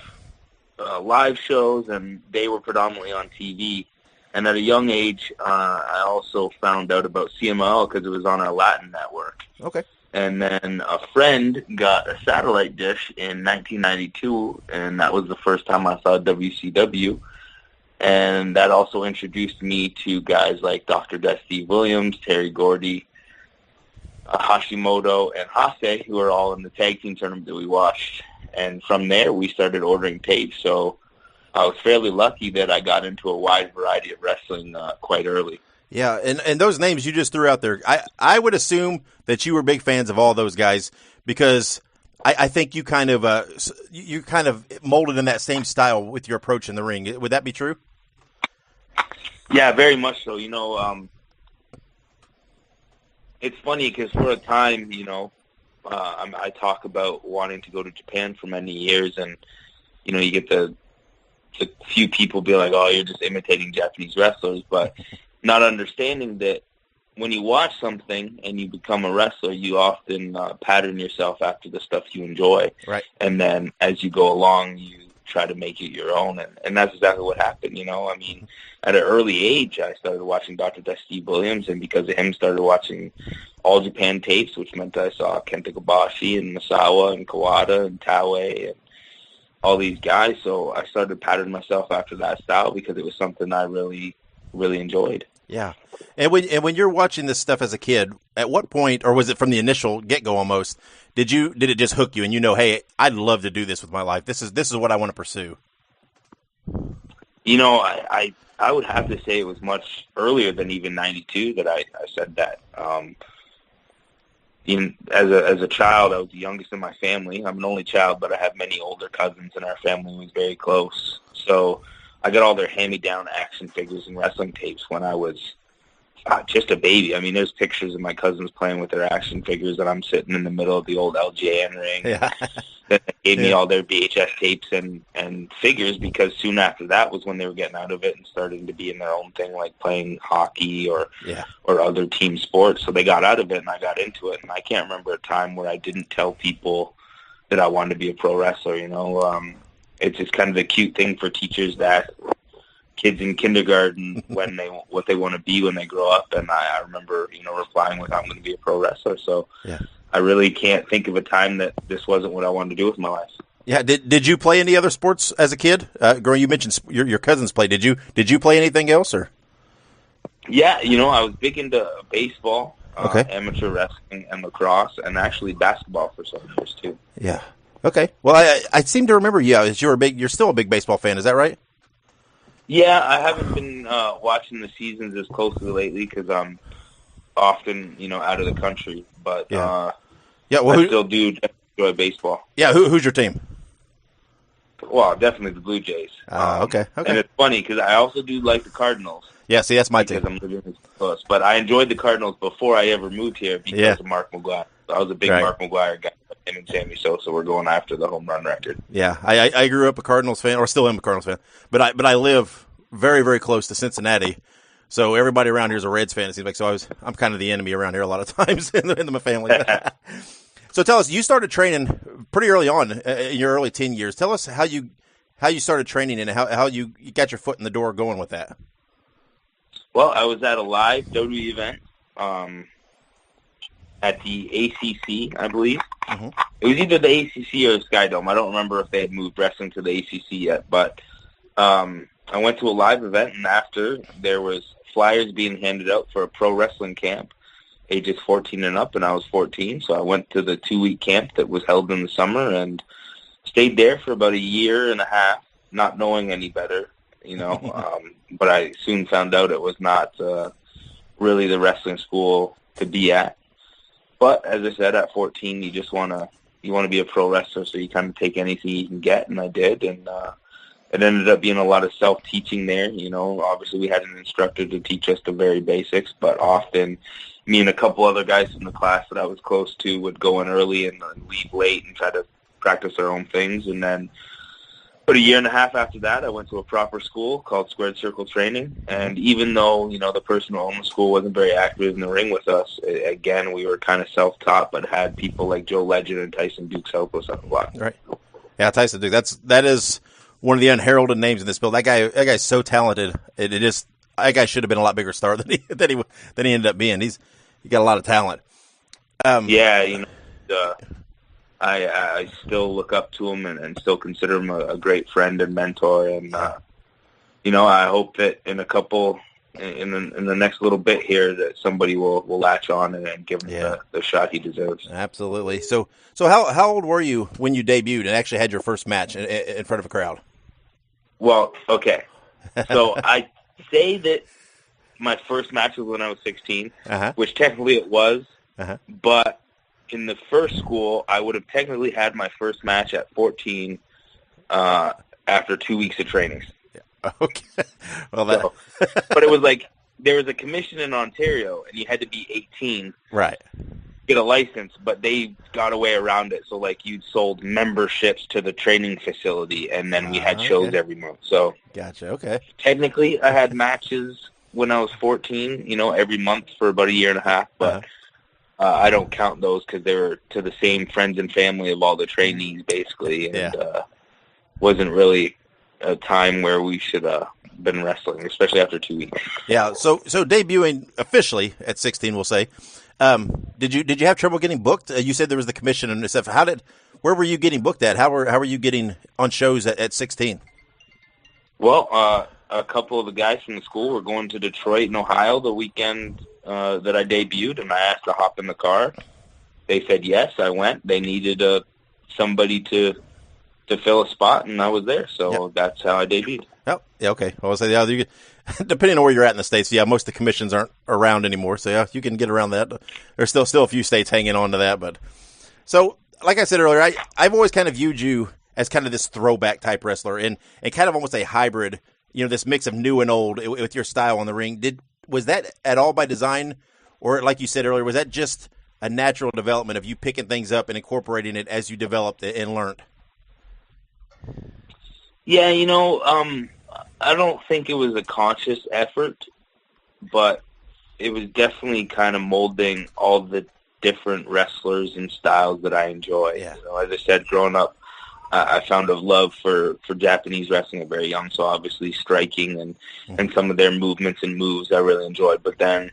live shows, and they were predominantly on TV. And at a young age, I also found out about CMLL because it was on our Latin network. Okay. And then a friend got a satellite dish in 1992, and that was the first time I saw WCW. And that also introduced me to guys like Dr. Dusty Williams, Terry Gordy, Hashimoto, and Hase, who are all in the tag team tournament that we watched. And from there, we started ordering tapes. So I was fairly lucky that I got into a wide variety of wrestling quite early. Yeah, and those names you just threw out there, I would assume that you were big fans of all those guys because I think you kind of molded in that same style with your approach in the ring. Would that be true? Yeah, very much so. You know, it's funny because for a time, you know, I talk about wanting to go to Japan for many years, and you know, you get the few people be like, "Oh, you're just imitating Japanese wrestlers," but not understanding that when you watch something and you become a wrestler, you often pattern yourself after the stuff you enjoy, right? And then as you go along, you try to make it your own, and that's exactly what happened. You know, I mean, at an early age, I started watching Dr. Dusty Williams, and because of him, started watching All Japan tapes, which meant I saw Kenta Kobashi and Misawa and Kawada and Taue and all these guys. So I started patterning myself after that style because it was something I really, really enjoyed. Yeah. And when you're watching this stuff as a kid, at what point, or was it from the initial get-go almost, did it just hook you and you know, hey, I'd love to do this with my life. This is what I want to pursue. You know, I would have to say it was much earlier than even 92 that I said that. Even as a child, I was the youngest in my family. I'm an only child, but I have many older cousins, and our family was very close. So I got all their hand-me-down action figures and wrestling tapes when I was just a baby. I mean, there's pictures of my cousins playing with their action figures, and I'm sitting in the middle of the old LJN ring. Yeah. They gave me all their VHS tapes and figures because soon after that was when they were getting out of it and starting to be in their own thing, like playing hockey or other team sports. So they got out of it, and I got into it. And I can't remember a time where I didn't tell people that I wanted to be a pro wrestler. You know, it's just kind of a cute thing for teachers that kids in kindergarten what they want to be when they grow up. And I remember, you know, replying with, I'm going to be a pro wrestler. So yeah. I really can't think of a time that this wasn't what I wanted to do with my life. Yeah. Did you play any other sports as a kid? Growing, you mentioned your cousins played. Did you play anything else or? Yeah, you know, I was big into baseball, okay. Amateur wrestling, and lacrosse, and actually basketball for some years too. Yeah. Okay. Well, I seem to remember. Yeah, you're still a big baseball fan. Is that right? Yeah, I haven't been watching the seasons as closely lately because I'm often, you know, out of the country. But well, I still do enjoy baseball. Yeah, who's your team? Well, definitely the Blue Jays. Okay. And it's funny because I also do like the Cardinals. Yeah, see, that's my team. Because I'm living close. But I enjoyed the Cardinals before I ever moved here because of Mark McGwire. I was a big Mark McGwire guy. Him and Sammy Sosa were going after the home run record. Yeah, I grew up a Cardinals fan, or still am a Cardinals fan. But I live very, very close to Cincinnati, so everybody around here is a Reds fan. It seems like I'm kind of the enemy around here a lot of times in my family. So tell us, you started training pretty early on in your early teen years. Tell us how how you started training and how you got your foot in the door going with that. Well, I was at a live WWE event at the ACC, I believe. Mm-hmm. It was either the ACC or the Sky Dome. I don't remember if they had moved wrestling to the ACC yet, but I went to a live event, and after, there was flyers being handed out for a pro wrestling camp, ages 14 and up, and I was 14, so I went to the 2-week camp that was held in the summer and stayed there for about a year and a half, not knowing any better, but I soon found out it was not really the wrestling school to be at. But as I said, at 14, you just want to be a pro wrestler, so you kind of take anything you can get, and I did, and it ended up being a lot of self-teaching there. Obviously we had an instructor to teach us the very basics, but often me and a couple other guys in the class that I was close to would go in early and leave late and try to practice our own things. And then about a year and a half after that, I went to a proper school called Squared Circle Training. And even though, the person who owned the school wasn't very active in the ring with us, again, we were kind of self-taught, but had people like Joe Legend and Tyson Dukes help us out a lot. Right. Yeah, Tyson Duke. That is one of the unheralded names in this build. That guy's so talented. That guy should have been a lot bigger star than he ended up being. He got a lot of talent. I still look up to him and still consider him a great friend and mentor. And I hope that in the next little bit here that somebody will latch on and give him the shot he deserves. Absolutely. So how old were you when you debuted and actually had your first match in front of a crowd? Well, okay. So I say that my first match was when I was 16, which technically it was, but in the first school, I would have technically had my first match at 14 after 2 weeks of training. Yeah. Okay. Well, but it was like there was a commission in Ontario, and you had to be 18, right, get a license, but they got away around it. So like you sold memberships to the training facility, and then we had shows every month. So gotcha. Okay. Technically, I had matches when I was 14, every month for about a year and a half, but I don't count those because they were to the same friends and family of all the trainees, basically, and wasn't really a time where we should have been wrestling, especially after 2 weeks. Yeah, so debuting officially at 16, we'll say, did you have trouble getting booked? You said there was the commission and stuff. Where were you getting booked at? How were you getting on shows at 16? Well, a couple of the guys from the school were going to Detroit and Ohio the weekend that I debuted, and I asked to hop in the car. They said yes. I went. They needed somebody to fill a spot, and I was there. So that's how I debuted. Oh, yeah, okay. Well, so depending on where you're at in the States, most of the commissions aren't around anymore, so you can get around that. There's still a few states hanging on to that, but so like I said earlier, I've always kind of viewed you as kind of this throwback type wrestler and kind of almost a hybrid, this mix of new and old with your style on the ring. Was that at all by design, or like you said earlier, was that just a natural development of you picking things up and incorporating it as you developed it and learned? Yeah, I don't think it was a conscious effort, but it was definitely kind of molding all the different wrestlers and styles that I enjoy. Yeah. As I said, growing up, I found a love for Japanese wrestling at very young, so obviously striking and some of their movements and moves I really enjoyed. But then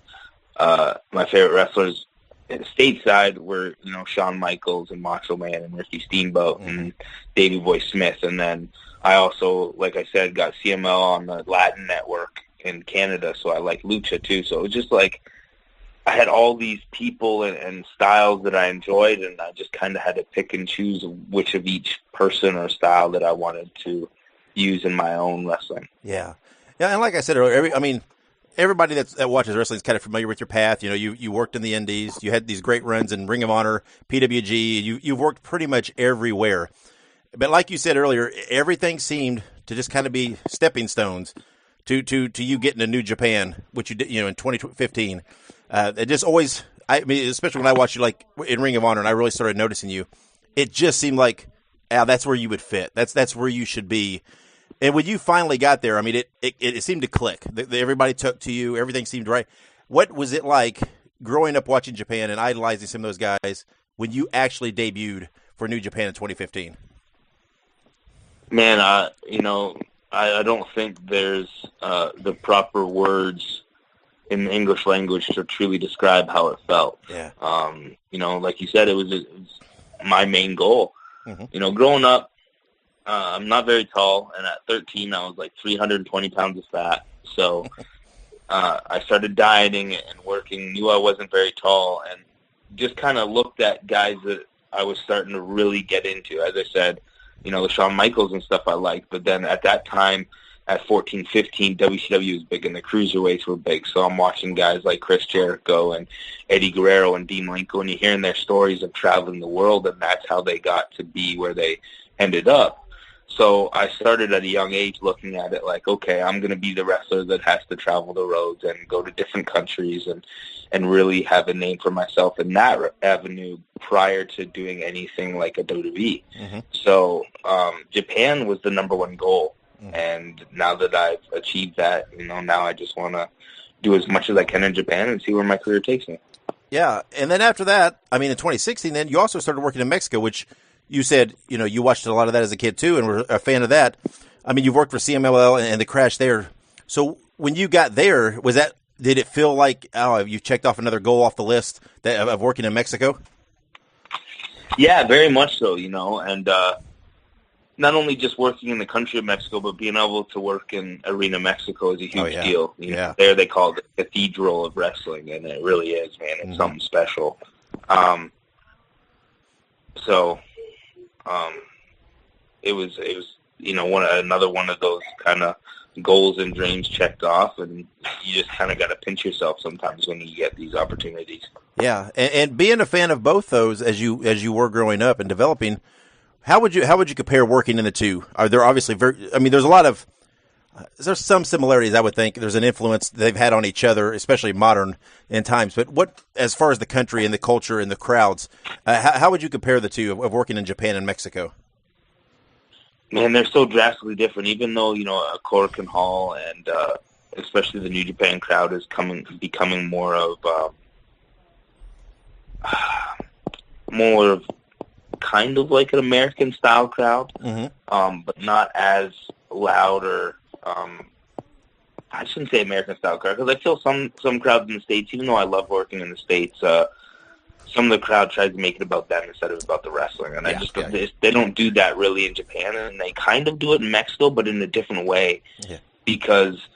my favorite wrestlers stateside were, Shawn Michaels and Macho Man and Ricky Steamboat and Davey Boy Smith. And then I also, like I said, got CML on the Latin network in Canada, so I like Lucha too. So it was just like I had all these people and styles that I enjoyed, and I just kind of had to pick and choose which of each person or style that I wanted to use in my own wrestling. Yeah. Yeah, and like I said earlier, everybody that watches wrestling is kind of familiar with your path. You worked in the Indies. You had these great runs in Ring of Honor, PWG. You've worked pretty much everywhere. But like you said earlier, everything seemed to just kind of be stepping stones to you getting to New Japan, which you did, in 2015. It just always, especially when I watched you like in Ring of Honor, and I really started noticing you. It just seemed like, that's where you would fit. That's where you should be. And when you finally got there, it seemed to click. Everybody took to you. Everything seemed right. What was it like growing up watching Japan and idolizing some of those guys when you actually debuted for New Japan in 2015? Man, I don't think there's the proper words in the English language to truly describe how it felt. Yeah. Like you said, it was my main goal. Mm-hmm. Growing up, I'm not very tall, and at 13, I was like 320 pounds of fat. So I started dieting and working, knew I wasn't very tall, and just kind of looked at guys that I was starting to really get into. As I said, the Shawn Michaels and stuff I liked, but then at that time, at 14, 15, WCW was big and the cruiserweights were big. So I'm watching guys like Chris Jericho and Eddie Guerrero and Dean Malenko, and you're hearing their stories of traveling the world, and that's how they got to be where they ended up. So I started at a young age looking at it like, okay, I'm going to be the wrestler that has to travel the roads and go to different countries and really have a name for myself in that avenue prior to doing anything like a WWE. Mm-hmm. So Japan was the number one goal. Mm-hmm. And now that I've achieved that, now I just want to do as much as I can in Japan and see where my career takes me. Yeah. And then after that, in 2016, then you also started working in Mexico, which you said, you watched a lot of that as a kid too and were a fan of that. You've worked for CMLL and the Crash there. So when you got there, did it feel like, you checked off another goal off the list of working in Mexico? Yeah, very much so, and not only just working in the country of Mexico, but being able to work in Arena Mexico is a huge deal. There they call it the cathedral of wrestling, and it really is, man. It's something special. It was another one of those kind of goals and dreams checked off, and you just kind of got to pinch yourself sometimes when you get these opportunities. Yeah, and being a fan of both those as you were growing up and developing, how would you compare working in the two? Are there obviously there's some similarities, I would think. There's an influence they've had on each other, especially modern in times. But what, as far as the country and the culture and the crowds, how would you compare the two of working in Japan and Mexico? Man, they're so drastically different. Even though Cork and Hall and especially the New Japan crowd is becoming more of kind of like an American style crowd, but not as loud or I shouldn't say American style crowd, because I feel some crowds in the States, even though I love working in the States, some of the crowd tries to make it about them instead of about the wrestling, and they don't do that really in Japan, and they kind of do it in Mexico, but in a different way, because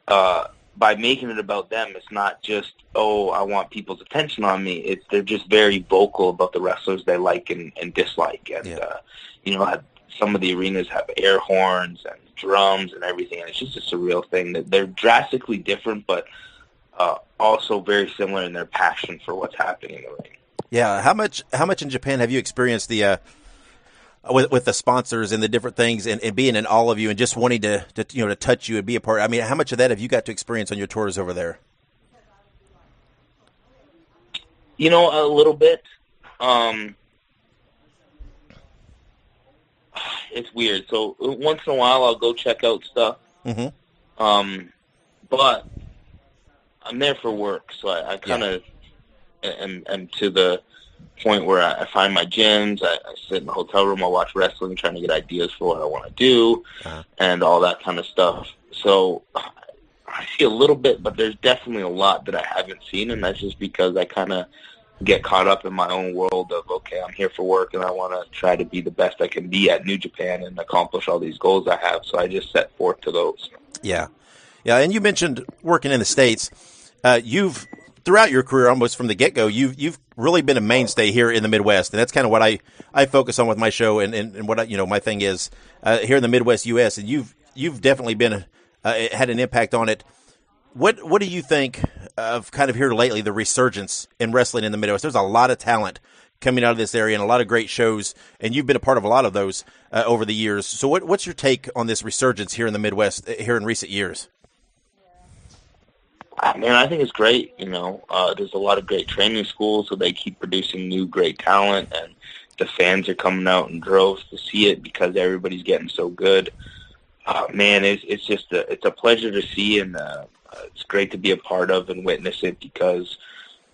by making it about them, it's not just, I want people's attention on me. They're just very vocal about the wrestlers they like and dislike, and some of the arenas have air horns and drums and everything, and it's just a surreal thing. That they're drastically different, but also very similar in their passion for what's happening in the ring. Yeah, how much in Japan have you experienced the with the sponsors and the different things and being in all of you and just wanting to touch you and be a part? How much of that have you got to experience on your tours over there? A little bit. It's weird. So once in a while, I'll go check out stuff. Mm-hmm. But I'm there for work, so I kind of am to the point where I find my gyms. I sit in the hotel room. I watch wrestling, trying to get ideas for what I want to do, and all that kind of stuff. So I see a little bit, but there's definitely a lot that I haven't seen, and that's just because I kind of get caught up in my own world of, okay, I'm here for work and I want to try to be the best I can be at New Japan and accomplish all these goals I have. So I just set forth to those. Yeah. Yeah. And you mentioned working in the States. You've, throughout your career, almost from the get-go, you've really been a mainstay here in the Midwest. And that's kind of what I focus on with my show and what my thing is here in the Midwest U.S. And you've definitely been, had an impact on it. What do you think of kind of here lately, the resurgence in wrestling in the Midwest? There's a lot of talent coming out of this area and a lot of great shows, and you've been a part of a lot of those over the years. So what's your take on this resurgence here in the Midwest here in recent years? Man, I think it's great. There's a lot of great training schools, so they keep producing new great talent, and the fans are coming out in droves to see it because everybody's getting so good. Man, it's just it's a pleasure to see, and it's great to be a part of and witness it because,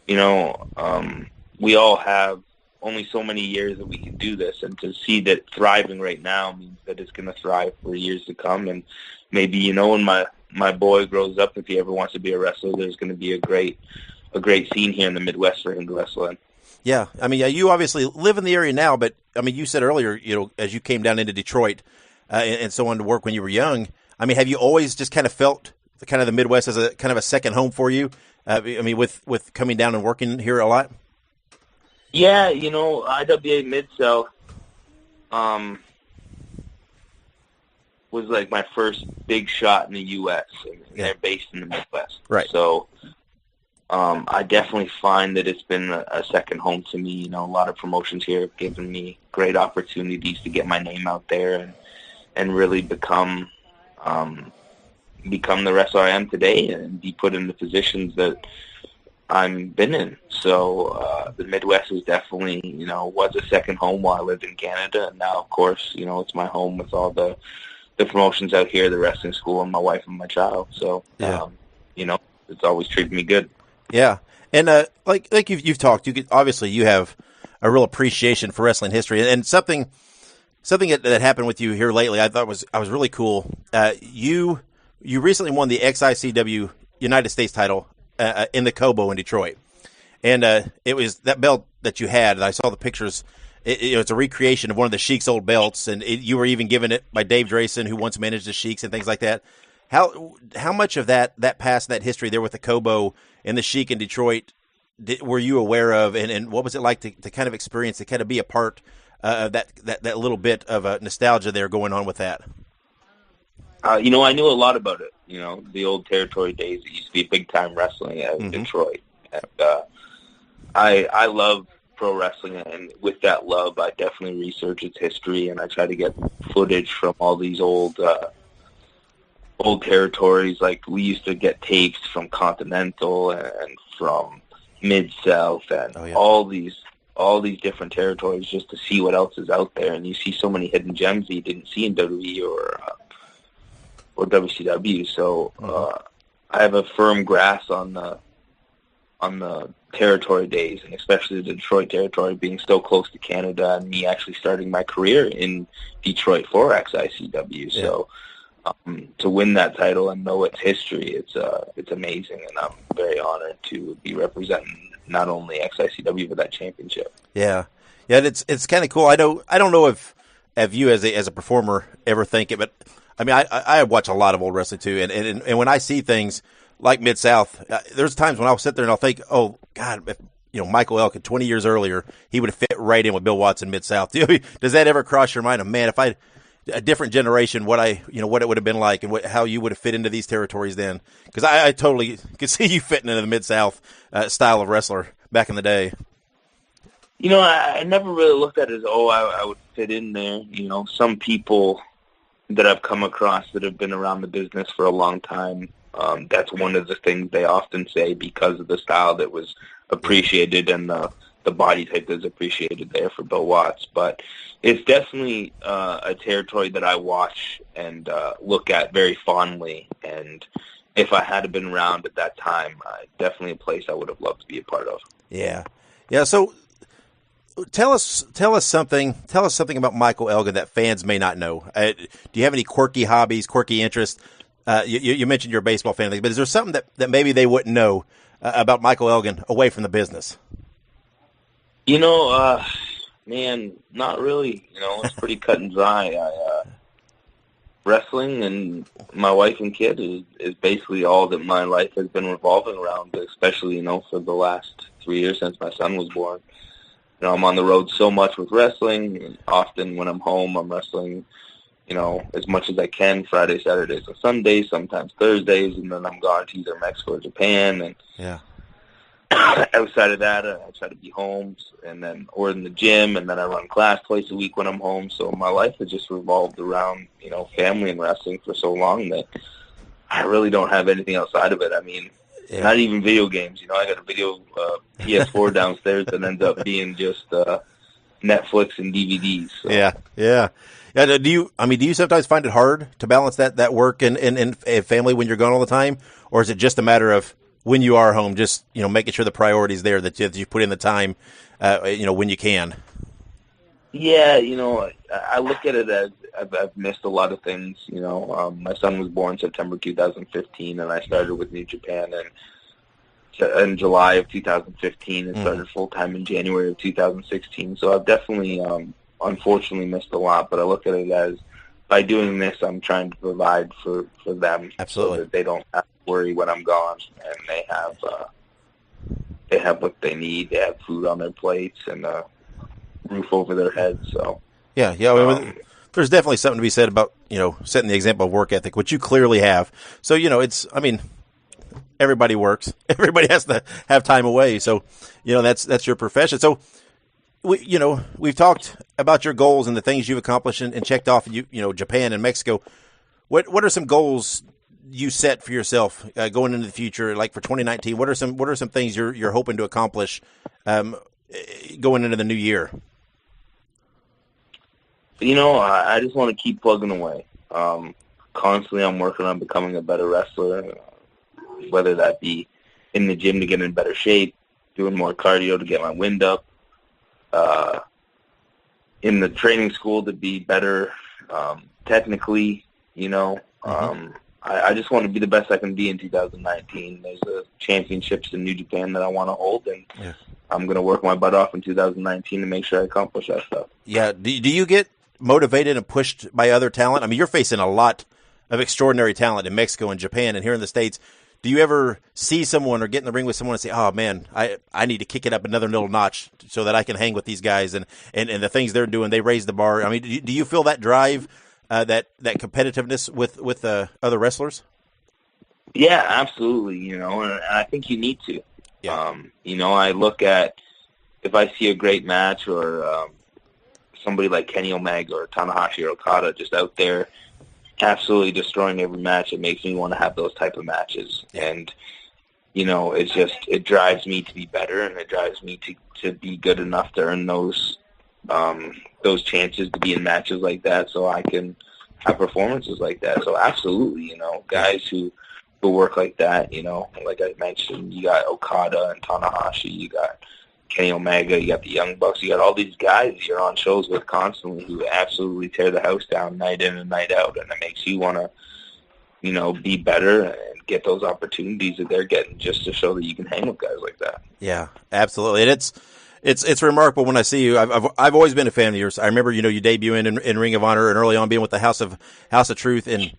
we all have only so many years that we can do this, and to see that thriving right now means that it's going to thrive for years to come. And maybe, you know, when my boy grows up, if he ever wants to be a wrestler, there's going to be a great scene here in the Midwest for him to wrestle in. Yeah, I mean, you obviously live in the area now, but I mean, you said earlier, you know, as you came down into Detroit and so on to work when you were young. I mean, have you always just kind of felt the Midwest as a kind of a second home for you? I mean, with coming down and working here a lot. Yeah, you know, IWA Mid-South was like my first big shot in the U.S. and they're based in the Midwest. Right. So I definitely find that it's been a second home to me. You know, a lot of promotions here have given me great opportunities to get my name out there and really become the wrestler I am today and be put in the positions that I've been in. So the Midwest is definitely, you know, was a second home while I lived in Canada, and now, of course, you know, it's my home with all the promotions out here, the wrestling school, and my wife and my child. So, you know, it's always treated me good. Yeah, and like you've talked, obviously you have a real appreciation for wrestling history, and something that happened with you here lately, I thought was really cool. You recently won the XICW United States title in the Cobo in Detroit, and it was that belt that you had. And I saw the pictures. It's a recreation of one of the Sheik's old belts, and you were even given it by Dave Drayson, who once managed the Sheiks and things like that. How much of that past, that history there with the Cobo and the Sheik in Detroit were you aware of, and what was it like to kind of experience, to kind of be a part of that little bit of nostalgia there going on with that? You know, I knew a lot about it. You know, the old territory days. It used to be big time wrestling out in Detroit, and I love pro wrestling, and with that love, I definitely research its history, and I try to get footage from all these old territories. Like, we used to get tapes from Continental and from Mid-South and all these different territories, just to see what else is out there. And you see so many hidden gems that you didn't see in WWE or WCW. So I have a firm grasp on the territory days, and especially the Detroit territory, being so close to Canada, and me actually starting my career in Detroit for XICW. Yeah. So to win that title and know its history, it's amazing, and I'm very honored to be representing not only XICW but that championship. Yeah, it's kind of cool. I don't know if you as a performer ever think it, but I mean, I watch a lot of old wrestling too, and when I see things like Mid-South, there's times when I'll sit there and I'll think, oh God, if, you know, Michael Elgin 20 years earlier, he would have fit right in with Bill Watts in Mid-South. Does that ever cross your mind? Of, man, if a different generation, what it would have been like, and how you would have fit into these territories then? Because I totally could see you fitting into the Mid-South style of wrestler back in the day. You know, I never really looked at it as, I would fit in there. You know, some people that I've come across that have been around the business for a long time, that's one of the things they often say, because of the style that was appreciated and the body type that's appreciated there for Bill Watts. But it's definitely a territory that I watch and look at very fondly. And if I had been around at that time, definitely a place I would have loved to be a part of. Yeah. So tell us something about Michael Elgin that fans may not know. Do you have any quirky hobbies, quirky interests? You mentioned you're a baseball fan, but is there something that maybe they wouldn't know about Michael Elgin away from the business? You know, man, not really. You know, it's pretty cut and dry. Wrestling and my wife and kid is basically all that my life has been revolving around, especially, you know, for the last 3 years since my son was born. You know, I'm on the road so much with wrestling, and often when I'm home, I'm wrestling, you know, as much as I can, Fridays, Saturdays, and Sundays, sometimes Thursdays, and then I'm gone to either Mexico or Japan. And outside of that, I try to be home, or in the gym, and then I run class twice a week when I'm home. So my life has just revolved around, you know, family and wrestling for so long that I really don't have anything outside of it. I mean, not even video games. You know, I got a video PS4 downstairs that ends up being just Netflix and DVDs. So. Yeah. Do you sometimes find it hard to balance that work and family when you're gone all the time, or is it just a matter of when you are home, just, you know, making sure the priority's there, that you put in the time when you can. Yeah, I look at it as I've missed a lot of things. My son was born September 2015, and I started with New Japan in July of 2015 and started full-time in January of 2016. So I've definitely, unfortunately, missed a lot, but I look at it as by doing this, I'm trying to provide for them. Absolutely. So that they don't have to worry when I'm gone, and they have what they need. They have food on their plates and a roof over their heads. So yeah. There's definitely something to be said about setting the example of work ethic, which you clearly have. So everybody works. Everybody has to have time away. So that's your profession. So we've talked about your goals and the things you've accomplished and checked off. Japan and Mexico. What are some goals you set for yourself going into the future, like for 2019? What are some things you're hoping to accomplish going into the new year? I just want to keep plugging away. Constantly, I'm working on becoming a better wrestler, whether that be in the gym to get in better shape, doing more cardio to get my wind up, in the training school to be better technically. I just want to be the best I can be in 2019. There's a championships in New Japan that I want to hold, and I'm going to work my butt off in 2019 to make sure I accomplish that stuff. Yeah. Do you get motivated and pushed by other talent? I mean, you're facing a lot of extraordinary talent in Mexico and Japan and here in the States. Do you ever see someone or get in the ring with someone and say, oh, man, I need to kick it up another little notch so that I can hang with these guys and the things they're doing, they raise the bar? I mean, do you feel that drive, that competitiveness with other wrestlers? Yeah, absolutely, and I think you need to. Yeah. I look at, if I see a great match or somebody like Kenny Omega or Tanahashi or Okada just out there absolutely destroying every match, it makes me want to have those type of matches. And, it drives me to be better, and it drives me to be good enough to earn those chances to be in matches like that so I can have performances like that. So absolutely, guys who work like that, like I mentioned, you got Okada and Tanahashi, you got Kenny Omega, you got the Young Bucks, you got all these guys you're on shows with constantly who absolutely tear the house down night in and night out, and it makes you want to, be better and get those opportunities that they're getting just to show that you can hang with guys like that. Yeah, absolutely. And it's remarkable when I see you. I've always been a fan of yours. I remember, you debuting in Ring of Honor and early on being with the House of Truth, and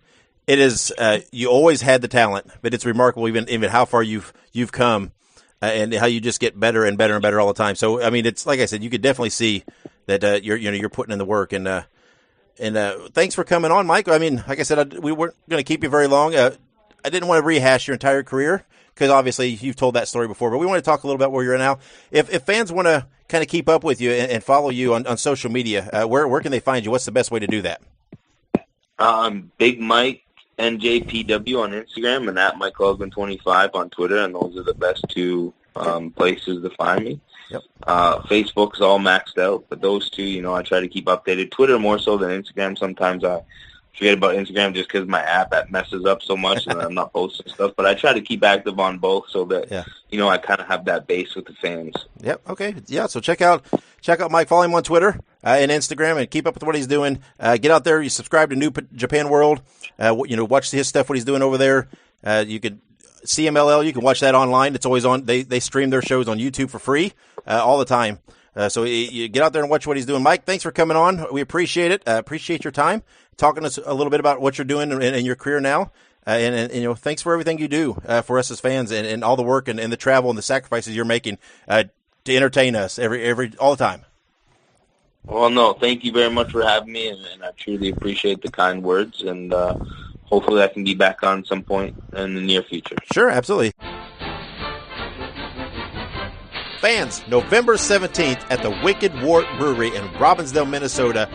it is you always had the talent, but it's remarkable even how far you've come. And how you just get better and better and better all the time. So I mean, it's like I said, you could definitely see that you're putting in the work. And thanks for coming on, Mike. I mean, like I said, we weren't going to keep you very long. I didn't want to rehash your entire career because obviously you've told that story before. But we want to talk a little about where you're at now. If fans want to kind of keep up with you and follow you on social media, where can they find you? What's the best way to do that? Big Mike NJPW on Instagram and at Michael Elgin 25 on Twitter, and those are the best two places to find me. Yep. Facebook's all maxed out, but those two, I try to keep updated. Twitter more so than Instagram. Sometimes I forget about Instagram just because my app messes up so much and I'm not posting stuff. But I try to keep active on both so that I kind of have that base with the fans. Yep. Okay. Yeah. So check out Mike. Follow him on Twitter and Instagram, and keep up with what he's doing. Get out there. You subscribe to New Japan World. Watch his stuff. What he's doing over there. You could CMLL. You can watch that online. It's always on. They stream their shows on YouTube for free all the time. So you get out there and watch what he's doing. Mike, thanks for coming on. We appreciate it. Appreciate your time, talking to us a little bit about what you're doing in your career now. And thanks for everything you do for us as fans, and all the work and the travel and the sacrifices you're making to entertain us all the time. Well, no, thank you very much for having me, and I truly appreciate the kind words, and hopefully I can be back on some point in the near future. Sure, absolutely. Fans, November 17th at the Wicked Wart Brewery in Robbinsdale, Minnesota.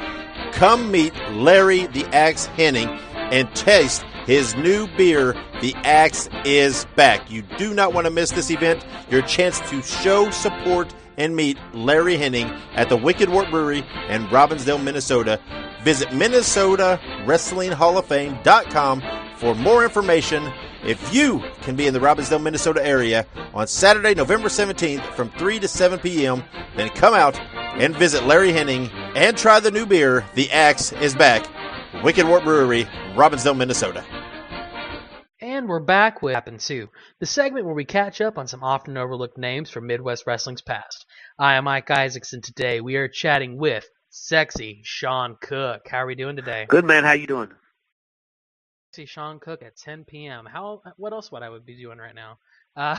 Come meet Larry the Axe Henning and taste his new beer, The Axe is Back. You do not want to miss this event. Your chance to show support and meet Larry Henning at the Wicked Wart Brewery in Robbinsdale, Minnesota. Visit MinnesotaWrestlingHallOfFame.com For more information, if you can be in the Robbinsdale, Minnesota area on Saturday, November 17th from 3 to 7 p.m., then come out and visit Larry Henning and try the new beer, The Axe is Back. Wicked Wart Brewery, Robbinsdale, Minnesota. And we're back with Happen To, the segment where we catch up on some often overlooked names from Midwest Wrestling's past. I am Mike Isaacs, and today we are chatting with sexy Shawn Cook. How are we doing today? Good, man. How you doing? See Shawn Cook at 10 p.m. What else would I be doing right now? I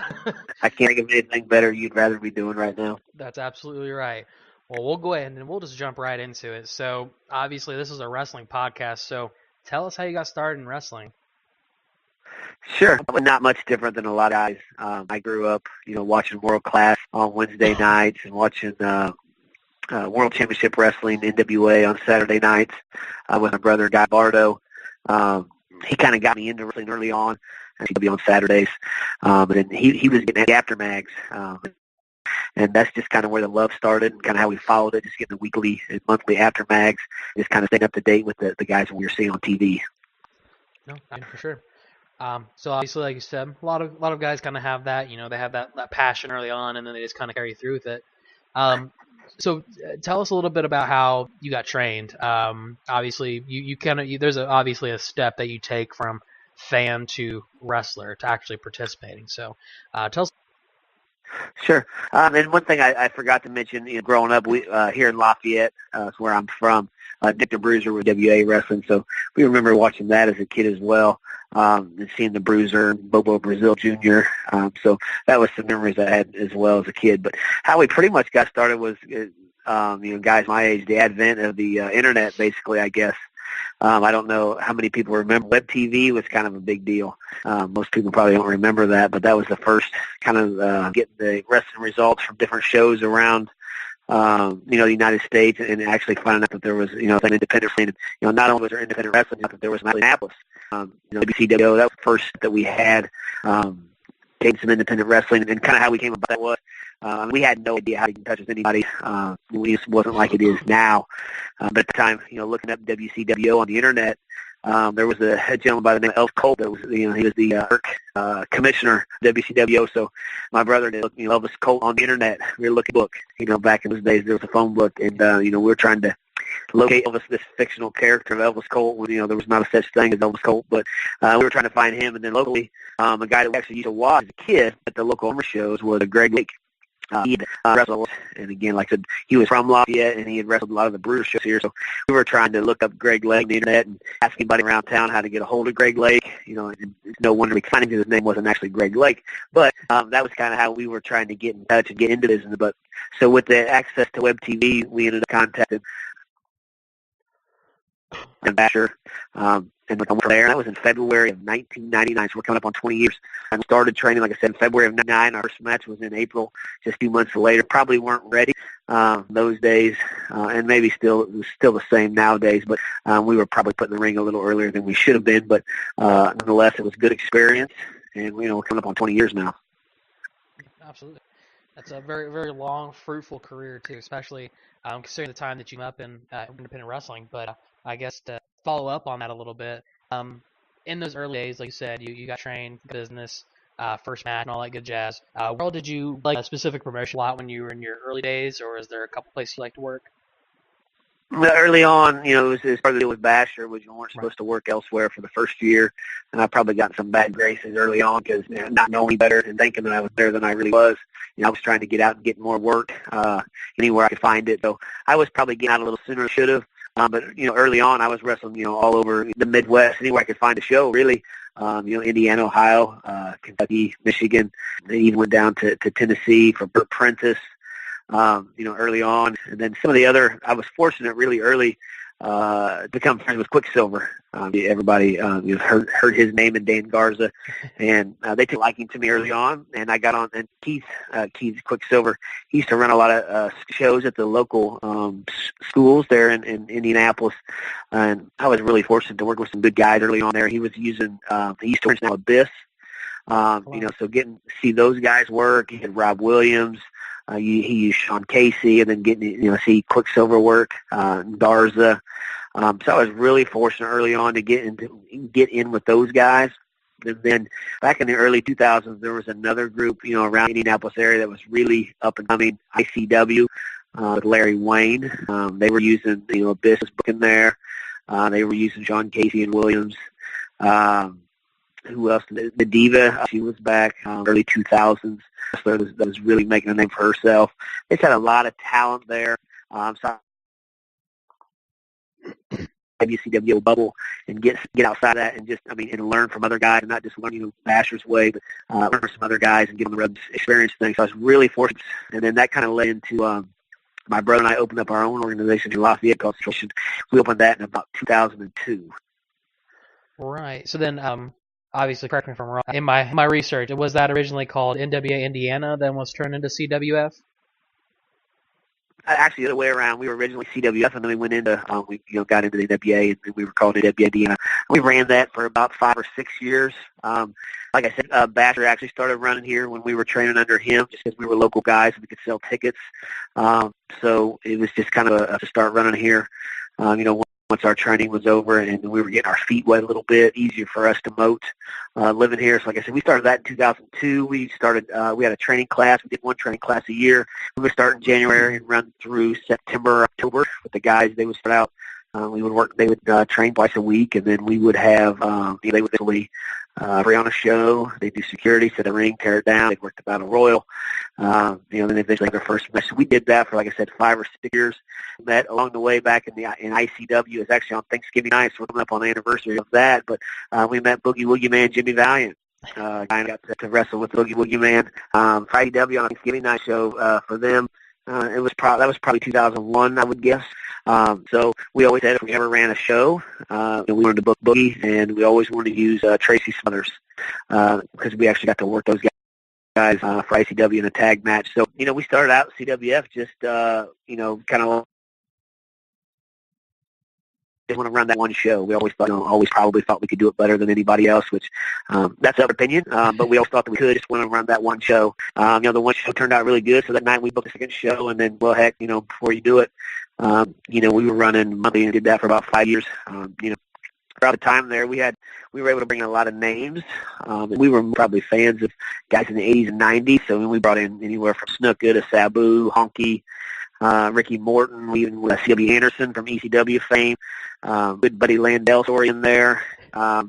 can't think of anything better you'd rather be doing right now. That's absolutely right. Well, we'll go ahead and we'll just jump right into it. So, obviously, this is a wrestling podcast, so tell us how you got started in wrestling. Sure. Not much different than a lot of guys. I grew up, watching World Class on Wednesday nights and watching World Championship Wrestling, NWA, on Saturday nights with my brother, Guy Bardo. He kind of got me into wrestling early on. He'd be on Saturdays. And then he was getting after mags. And that's just kind of where the love started and kind of how we followed it, just getting the weekly and monthly after mags, just kind of staying up to date with the guys we were seeing on TV. No, for sure. So obviously, like you said, a lot of guys kind of have that, they have that passion early on, and then they just kind of carry through with it. So tell us a little bit about how you got trained. Obviously, there's obviously a step that you take from fan to wrestler to actually participating. So tell us. Sure. And one thing I forgot to mention, growing up, we here in Lafayette, that's where I'm from, Dick the Bruiser with WA Wrestling, so we remember watching that as a kid as well, and seeing the Bruiser, Bobo Brazil Jr., so that was some memories I had as well as a kid. But how we pretty much got started was, guys my age, the advent of the Internet, basically, I guess. I don't know how many people remember. Web TV was kind of a big deal. Most people probably don't remember that, but that was the first kind of getting the wrestling results from different shows around, the United States, and actually finding out that there was, an independent wrestling. Not only was there independent wrestling, but there was Minneapolis. WCW, that was the first that we had. Getting some independent wrestling, and kind of how we came about that was, we had no idea how to get in touch with anybody. It wasn't like it is now. But at the time, looking up WCW on the Internet, there was a gentleman by the name of Elvis Colt that was, he was the commissioner of WCW. So my brother did, Elvis Colt on the Internet. We were looking at a book. Back in those days, there was a phone book, and we were trying to locate Elvis, this fictional character of Elvis Colt, when there was not a such thing as Elvis Colt, but we were trying to find him. And then locally, a guy that we actually used to watch as a kid at the local Homer shows was Greg Lake. He had wrestled, and again, like I said, he was from Lafayette, and he had wrestled a lot of the Bruiser shows here. So we were trying to look up Greg Lake on the Internet and ask anybody around town how to get a hold of Greg Lake. And it's no wonder we finding his name wasn't actually Greg Lake, but that was kind of how we were trying to get in touch and get into business. But so with the access to web TV, we ended up contacting Ambassador, and from there. That was in February of 1999, so we're coming up on 20 years. I started training, like I said, in February of 99. Our first match was in April, just 2 months later. Probably weren't ready those days, and maybe still the same nowadays, but we were probably put in the ring a little earlier than we should have been, but nonetheless, it was a good experience, and we're coming up on 20 years now. Absolutely. That's a very, very long, fruitful career, too, especially considering the time that you up in independent wrestling. But I guess to follow up on that a little bit, in those early days, like you said, you got trained, business, first match, and all that good jazz. Where did you like a specific promotion a lot when you were in your early days, or is there a couple places you like to work? Early on, it was part of the deal with Basher, which you weren't supposed to work elsewhere for the first year, and I probably got some bad graces early on because not knowing better and thinking that I was better than I really was. I was trying to get out and get more work anywhere I could find it. So I was probably getting out a little sooner than I should have. But early on, I was wrestling, all over the Midwest, anywhere I could find a show, really. Indiana, Ohio, Kentucky, Michigan. They even went down to Tennessee for Burt Prentice. Early on. And then some of the other, I was fortunate really early to become friends with Quicksilver. Everybody heard his name and Dan Garza, and they took liking to me early on, and I got on, and Keith Quicksilver, he used to run a lot of shows at the local schools there in Indianapolis, and I was really fortunate to work with some good guys early on there. He was using, he used to work now Abyss, so getting to see those guys work. He had Rob Williams, He used Sean Casey, and then getting see Quicksilver work, Garza. So I was really fortunate early on to get in with those guys. And then back in the early 2000s, there was another group, around the Indianapolis area that was really up and coming, ICW, with Larry Wayne. They were using, Abyss book in there. They were using Sean Casey and Williams. Who else? The Diva, she was back early 2000s. That was really making a name for herself. They just had a lot of talent there. So WCW bubble and get outside that and just, and learn from other guys and not just learn, Basher's way, but learn from some other guys and get on the road, experience things. So I was really fortunate. And then that kind of led into my brother and I opened up our own organization in Lafayette called Social. We opened that in about 2002. Right. So then, obviously, correct me if I'm wrong. In my research, was that originally called NWA Indiana, then was turned into CWF? Actually, the other way around. We were originally CWF, and then we went into got into the NWA, and we were called NWA Indiana. We ran that for about 5 or 6 years. Like I said, Basher actually started running here when we were training under him, just because we were local guys and we could sell tickets. So it was just kind of a start running here. Once our training was over and we were getting our feet wet a little bit, easier for us to moat living here. So like I said, we started that in 2002. We had a training class. We did one training class a year. We would start in January and run through September, October with the guys. They would start out. They would train twice a week, and then we would have, they would basically bring on a show. They'd do security, set a ring, tear it down. They'd work the Battle Royal. Then they eventually had their first match. So we did that for, like I said, 5 or 6 years. Met along the way back in ICW. It was actually on Thanksgiving night, so we're coming up on the anniversary of that. But we met Boogie Woogie Man Jimmy Valiant. I got to wrestle with Boogie Woogie Man for ICW on a Thanksgiving night show for them. That was probably 2001, I would guess. So we always said if we ever ran a show, we wanted to book Boogie, and we always wanted to use Tracy Smothers because we actually got to work those guys for ICW in a tag match. So, we started out CWF just, kind of just want to run that one show. We always probably thought we could do it better than anybody else, which that's our opinion. But we always thought that we could just want to run that one show. The one show turned out really good. So that night we booked a second show, and then, well, heck, before you do it, we were running monthly and did that for about 5 years. Throughout the time there, we were able to bring in a lot of names. We were probably fans of guys in the 80s and 90s. So we brought in anywhere from Snuka to Sabu, Honky, Ricky Morton, even C.W. Anderson from ECW fame. Good buddy Landell story in there.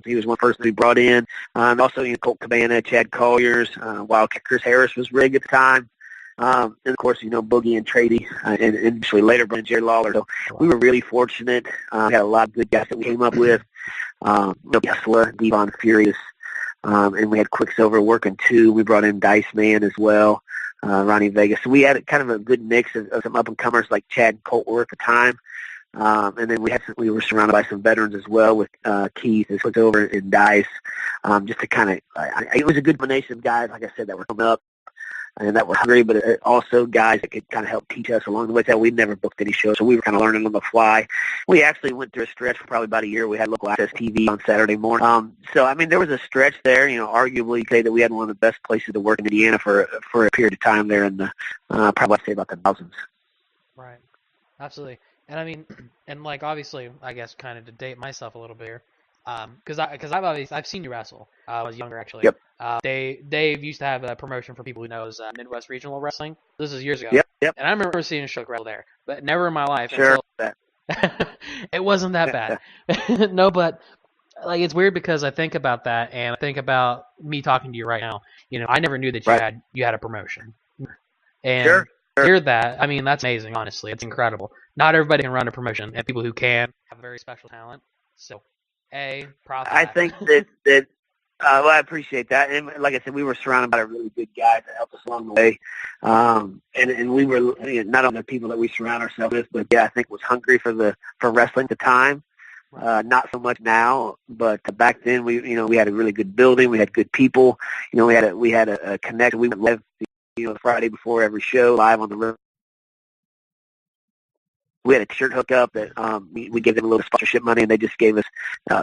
He was one person we brought in. Also, Colt Cabana, Chad Colliers, Wildcat Chris Harris was rigged at the time. And, of course, Boogie and Trady, and eventually later Brent Jerry Lawler. So we were really fortunate. We had a lot of good guys that we came up with. Tesla, Devon Furious, and we had Quicksilver working too. We brought in Dice Man as well, Ronnie Vegas. So we had kind of a good mix of some up-and-comers like Chad and Colt were at the time. And then we were surrounded by some veterans as well with Keith and Quicksilver and Dice, just to kind of it was a good combination of guys, like I said, that were coming up and that were hungry, but also guys that could kind of help teach us along the way. That we'd never booked any shows, so we were kind of learning on the fly. We actually went through a stretch for probably about a year. We had local access TV on Saturday morning. So, there was a stretch there. Arguably, you could say that we had one of the best places to work in Indiana for a period of time there in the probably I'd say about the thousands. Right. Absolutely. And and like obviously, I guess kind of to date myself a little bit here, because I've seen you wrestle. I was younger actually. Yep. Dave used to have a promotion for people who knows Midwest Regional Wrestling. This is years ago. Yep. And I remember seeing Shook wrestle there, but never in my life. Sure. It wasn't that bad. No, but like it's weird because I think about that and I think about me talking to you right now. I never knew that you had a promotion. And Sure. hear that. That's amazing. Honestly, it's incredible. Not everybody can run a promotion, and people who can have very special talent. So, proud. I think that well, I appreciate that. And like I said, we were surrounded by really good guys that helped us along the way. And we were not only the people that we surround ourselves with, but I think was hungry for wrestling at the time. Not so much now, but back then we had a really good building. We had good people. We had a connection. We went live, Friday before every show, live on the road. we had a t-shirt hookup that we gave them a little sponsorship money, and they just gave us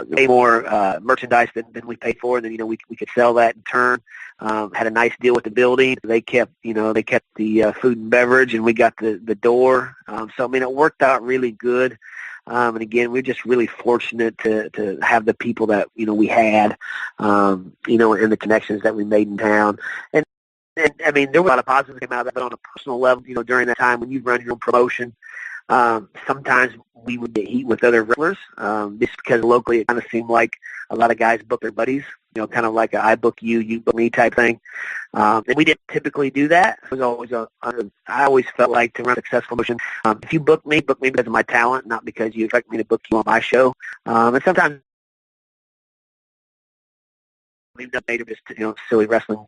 way more merchandise than we paid for. And then we could sell that in turn. Had a nice deal with the building. They kept the food and beverage, and we got the door. So I mean, it worked out really good. And again, we're just really fortunate to have the people that we had, and the connections that we made in town. And I mean, there were a lot of positives that came out of that, but on a personal level, during that time when you run your own promotion, sometimes we would get heat with other wrestlers, just because locally it kind of seemed like a lot of guys book their buddies, kind of like a I book you, you book me type thing. And we didn't typically do that. It was always I always felt like to run a successful promotion, if you book me because of my talent, not because you expect me to book you on my show. And sometimes we've done made of just silly wrestling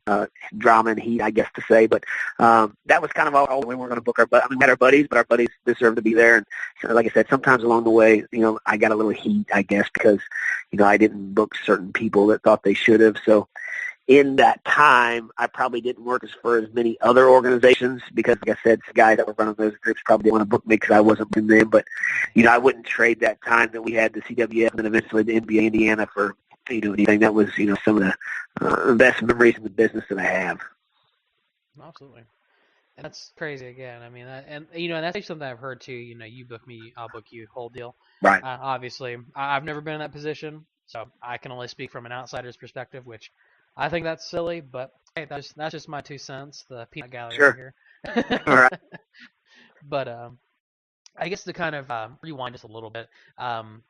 drama and heat, I guess to say, but that was kind of all we were going to book we met our buddies, but our buddies deserved to be there. And so, like I said, sometimes along the way, I got a little heat, I guess, because I didn't book certain people that thought they should have. So in that time, I probably didn't work for as many other organizations because, like I said, the guys that were running those groups probably didn't want to book me because I wasn't in them. But I wouldn't trade that time that we had the CWF and then eventually the NBA Indiana for anything. That was, some of the best memories in the business that I have. Absolutely. And that's crazy again. I mean, and that's something I've heard too, you book me, I'll book you, whole deal. Right. Obviously, I've never been in that position, so I can only speak from an outsider's perspective, which I think that's silly, but hey, that's just my 2 cents, the peanut gallery sure. here. All right. But, I guess to kind of rewind just a little bit,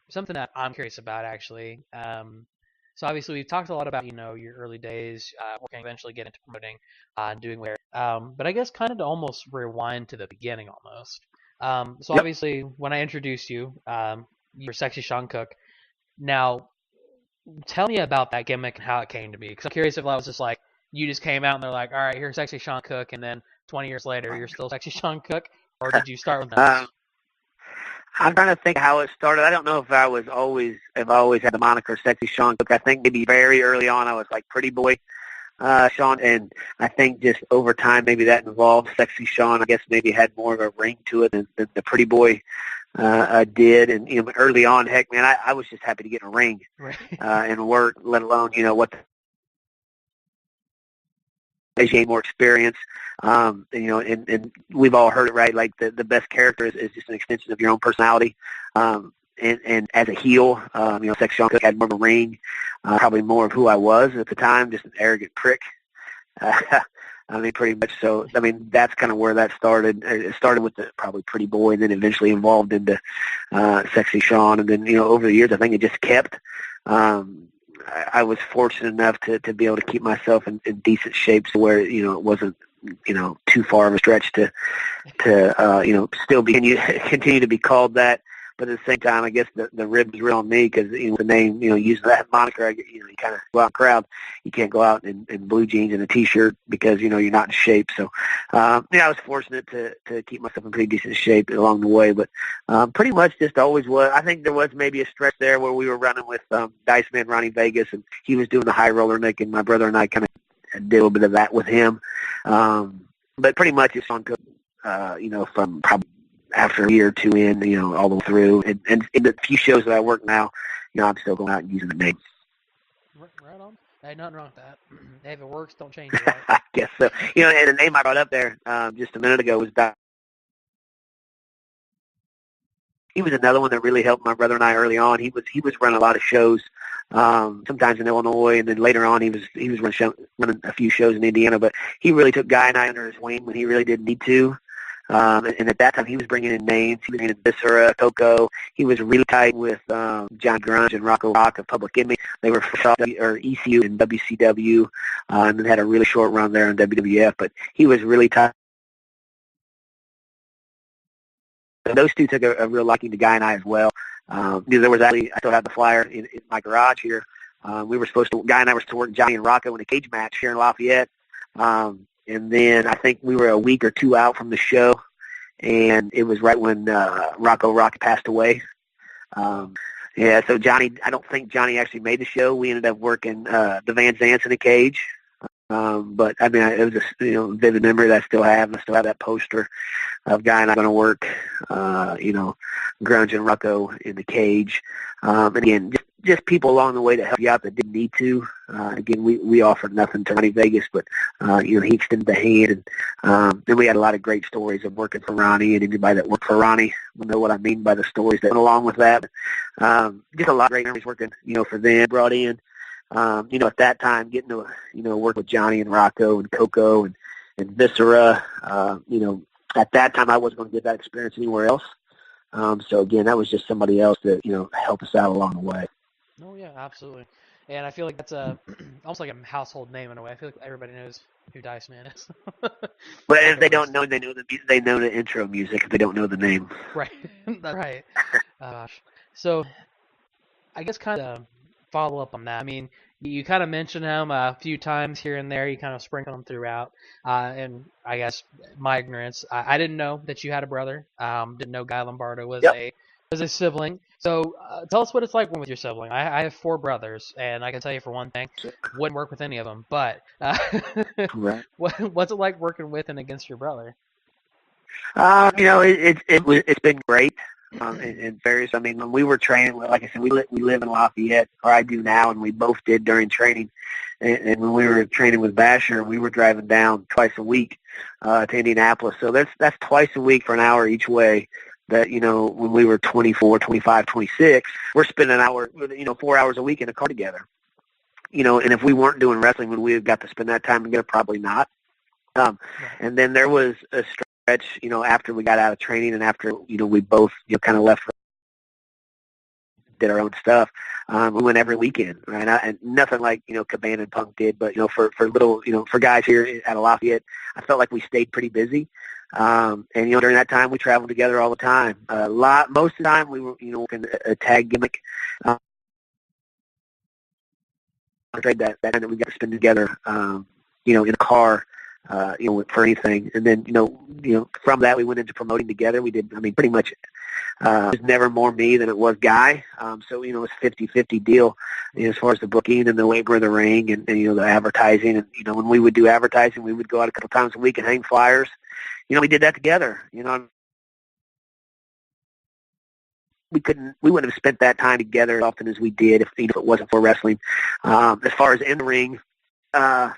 something that I'm curious about actually, so obviously we've talked a lot about, your early days, working, eventually get into promoting, doing where, but I guess kind of to almost rewind to the beginning almost. So Yep. Obviously when I introduced you, you were Sexy Shawn Cook. Now, tell me about that gimmick and how it came to be, because I'm curious if that was just like, you just came out and they're like, all right, here's Sexy Shawn Cook, and then 20 years later you're still Sexy Shawn Cook, or did you start with that? I'm trying to think how it started. I don't know if I always had the moniker Sexy Shawn Cook. I think maybe very early on I was like Pretty Boy Shawn, and I think just over time maybe that involved Sexy Shawn. I guess maybe had more of a ring to it than the Pretty Boy did. And early on, heck, man, I was just happy to get in a ring and work, let alone what as you gain more experience. And we've all heard it, right? Like the best character is just an extension of your own personality. And as a heel, Sexy Shawn Cook had more of a ring, probably more of who I was at the time, just an arrogant prick. I mean, pretty much. So, I mean, that's kind of where that started. It started with the probably Pretty Boy, and then eventually evolved into Sexy Shawn. And then, over the years, I think it just kept. I was fortunate enough to be able to keep myself in decent shape to where, it wasn't, too far of a stretch to still continue to be called that. But at the same time, I guess the rib is real on me because, the name, using that moniker, you kind of go out in the crowd. You can't go out in blue jeans and a T-shirt because, you're not in shape. So, I was fortunate to keep myself in pretty decent shape along the way. But pretty much just always was. I think there was maybe a stretch there where we were running with Dice Man Ronnie Vegas, and he was doing the high roller Nick, and my brother and I kind of did a little bit of that with him. But pretty much it's on, from probably after a year or two in, all the way through. And in the few shows that I work now, I'm still going out and using the name. Right on. Hey, nothing wrong with that. Hey, if it works, don't change it, right? I guess so. And the name I brought up there just a minute ago was Doc. He was another one that really helped my brother and I early on. He was running a lot of shows, sometimes in Illinois, and then later on he was running a few shows in Indiana. But he really took Guy and I under his wing when he really didn't need to. And at that time, he was bringing in names. He was bringing in Viscera, Coco. He was really tight with John Grunge and Rocco Rock of Public Enemy. They were ECU and WCW, and then had a really short run there in WWF. But he was really tight. And those two took a real liking to Guy and I as well. There was actually, I still have the flyer in my garage here. Guy and I were supposed to work Johnny and Rocco in a cage match here in Lafayette. And then I think we were a week or two out from the show, and it was right when Rocco Rock passed away. So Johnny, I don't think Johnny actually made the show. We ended up working the Van Zants in a cage. But I mean, it was a vivid memory that I still have. I still have that poster of Guy and I going to work, Grunge and Rucko in the cage. And again, just people along the way to help you out that didn't need to. Again, we offered nothing to Ronnie Vegas, but, he extended the hand. And then we had a lot of great stories of working for Ronnie, and anybody that worked for Ronnie will know what I mean by the stories that went along with that. Just a lot of great memories working, for them, brought in. At that time, getting to, work with Johnny and Rocco and Coco and Viscera, at that time I wasn't going to get that experience anywhere else. So again, that was just somebody else that, helped us out along the way. Oh yeah, absolutely. And I feel like that's almost like a household name in a way. I feel like everybody knows who Dice Man is. But if they don't know, they know the intro music. If they don't know the name, right, that's right. Gosh. So, I guess kind of follow up on that. I mean, you kind of mentioned him a few times here and there. You kind of sprinkle him throughout. And I guess my ignorance, I didn't know that you had a brother. Didn't know Guy Lombardo was a sibling. So tell us what it's like working with your sibling. I have 4 brothers, and I can tell you for one thing, wouldn't work with any of them. But right. What's it like working with and against your brother? It's been great. In various, I mean, when we were training, like I said, we live in Lafayette, or I do now, and we both did during training. And when we were training with Basher, we were driving down twice a week to Indianapolis. So that's twice a week for an hour each way. That, when we were 24, 25, 26, we're spending an hour, 4 hours a week in a car together. And if we weren't doing wrestling, would we have got to spend that time together? Probably not. And then there was a stretch, after we got out of training and after, we both, kind of left, did our own stuff. We went every weekend, right? And nothing like, Cabana and Punk did, but, for little, for guys here at Lafayette, I felt like we stayed pretty busy. And, during that time, we traveled together all the time. Most of the time, we were, working a tag gimmick. That time that we got to spend together, in a car, for anything. And then, from that, we went into promoting together. We did, pretty much, it was never more me than it was Guy. So, it was 50-50 deal as far as the booking and the labor of the ring and the advertising. And, when we would do advertising, we would go out a couple times a week and hang flyers. We did that together, we wouldn't have spent that time together as often as we did if it wasn't for wrestling. As far as in the ring, of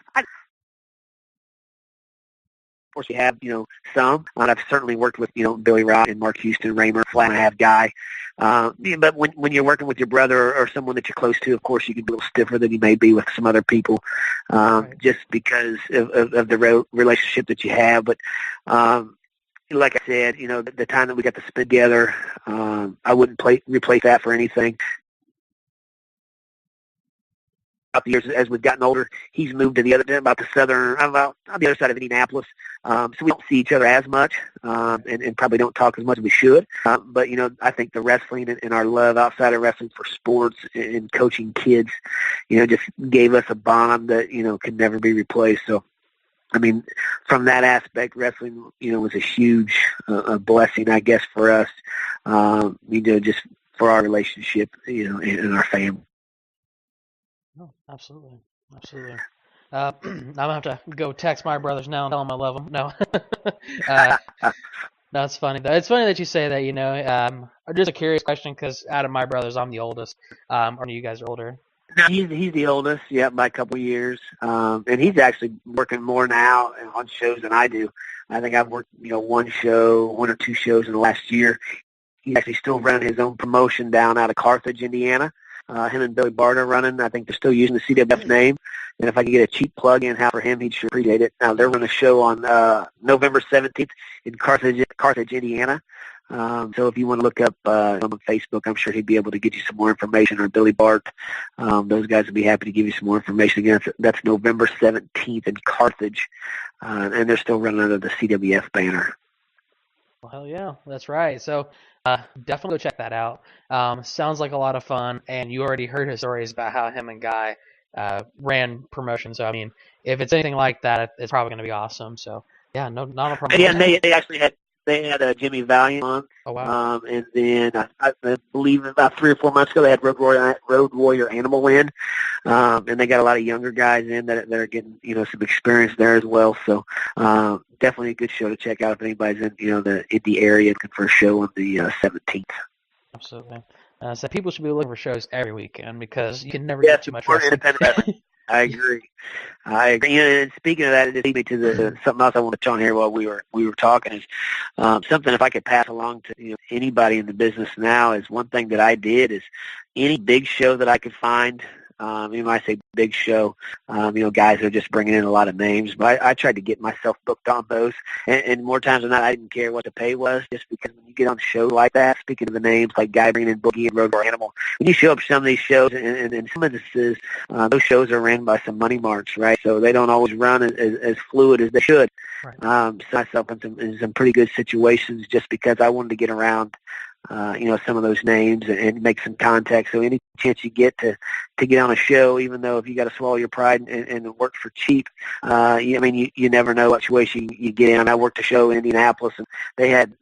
course we have, some. I've certainly worked with, Billy Rock and Mark Houston, Raymer, Flat, and I have Guy. But when you're working with your brother or someone that you're close to, of course you can be a little stiffer than you may be with some other people, just because of the relationship that you have. But like I said, the time that we got to spend together, I wouldn't replace that for anything. About the years as we've gotten older, he's moved to the other on the other side of Indianapolis. So we don't see each other as much, and probably don't talk as much as we should. But I think the wrestling and our love outside of wrestling for sports and coaching kids, just gave us a bond that could never be replaced. So, from that aspect, wrestling, was a huge blessing, I guess, for us. Just for our relationship, and our family. Oh, absolutely. I'm gonna have to go text my brothers now and tell them I love them. No, that's funny though. It's funny that you say that. Just a curious question, because out of my brothers, I'm the oldest. Or you guys are older? No, he's the oldest, by a couple of years. And he's actually working more now on shows than I do. I think I've worked, one or two shows in the last year. He's actually still running his own promotion down out of Carthage, Indiana. Him and Billy Bart are running. I think they're still using the CWF name. And if I could get a cheap plug-in for him, he'd sure appreciate it. Now, they're running a show on November 17th in Carthage, Indiana. So if you want to look up on Facebook, I'm sure he'd be able to get you some more information, or Billy Bart. Those guys would be happy to give you some more information. Again, that's November 17th in Carthage. And they're still running under the CWF banner. Well, hell yeah, that's right. So definitely go check that out. Sounds like a lot of fun, and you already heard his stories about how him and Guy ran promotion. So, if it's anything like that, it's probably going to be awesome. So, yeah, not a problem. Yeah, and they actually had they had a Jimmy Valiant month. Oh, wow. And then I believe about 3 or 4 months ago they had Road Warrior Animal in. And they got a lot of younger guys in that are getting, some experience there as well. So definitely a good show to check out if anybody's in, the Indy area looking for a show on the 17th. Absolutely. So people should be looking for shows every weekend because you can never get too much wrestling. Independent wrestling. I agree. And speaking of that, it leads me to something else I want to touch on here while we were talking is something if I could pass along to anybody in the business now is one thing that I did is any big show that I could find. When I say big show, guys are just bringing in a lot of names. But I tried to get myself booked on those. And more times than not, I didn't care what the pay was just because when you get on a show like that, speaking of the names, like Guy bringing in Boogie and Road Warrior Animal, when you show up to some of these shows, and in some instances, those shows are ran by some money marks, right? So they don't always run as fluid as they should. Right. So myself in some pretty good situations just because I wanted to get around some of those names and make some contact. So any chance you get to get on a show, even though if you got to swallow your pride and work for cheap, you never know what situation you get in. I worked a show in Indianapolis, and they had,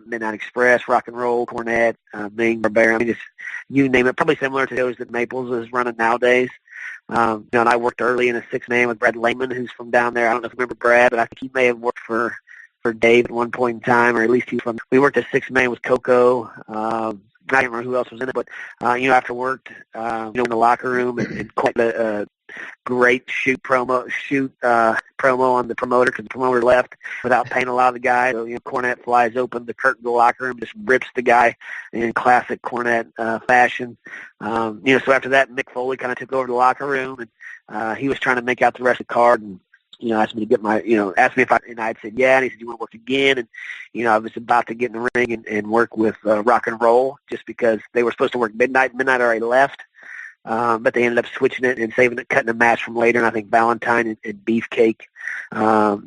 Midnight Express, Rock and Roll, Cornette, Ming, Barbarian. Just you name it. Probably similar to those that Maples is running nowadays. And I worked early in a 6-man with Brad Lehman, who's from down there. I don't know if you remember Brad, but I think he may have worked for Dave at one point in time, or at least we worked a 6-man with Coco. I can't remember who else was in it, but, after work, in the locker room and quite a great promo on the promoter because the promoter left without paying a lot of the guy. So, Cornette flies open the curtain of the locker room, just rips the guy in classic Cornette fashion. So after that, Mick Foley kind of took over the locker room, and he was trying to make out the rest of the card and asked me to get asked me if and I'd said, yeah, and he said, you want to work again? And, I was about to get in the ring and work with Rock and Roll just because they were supposed to work midnight. Midnight already left, but they ended up switching it and cutting a match from later, and I think Valentine and Beefcake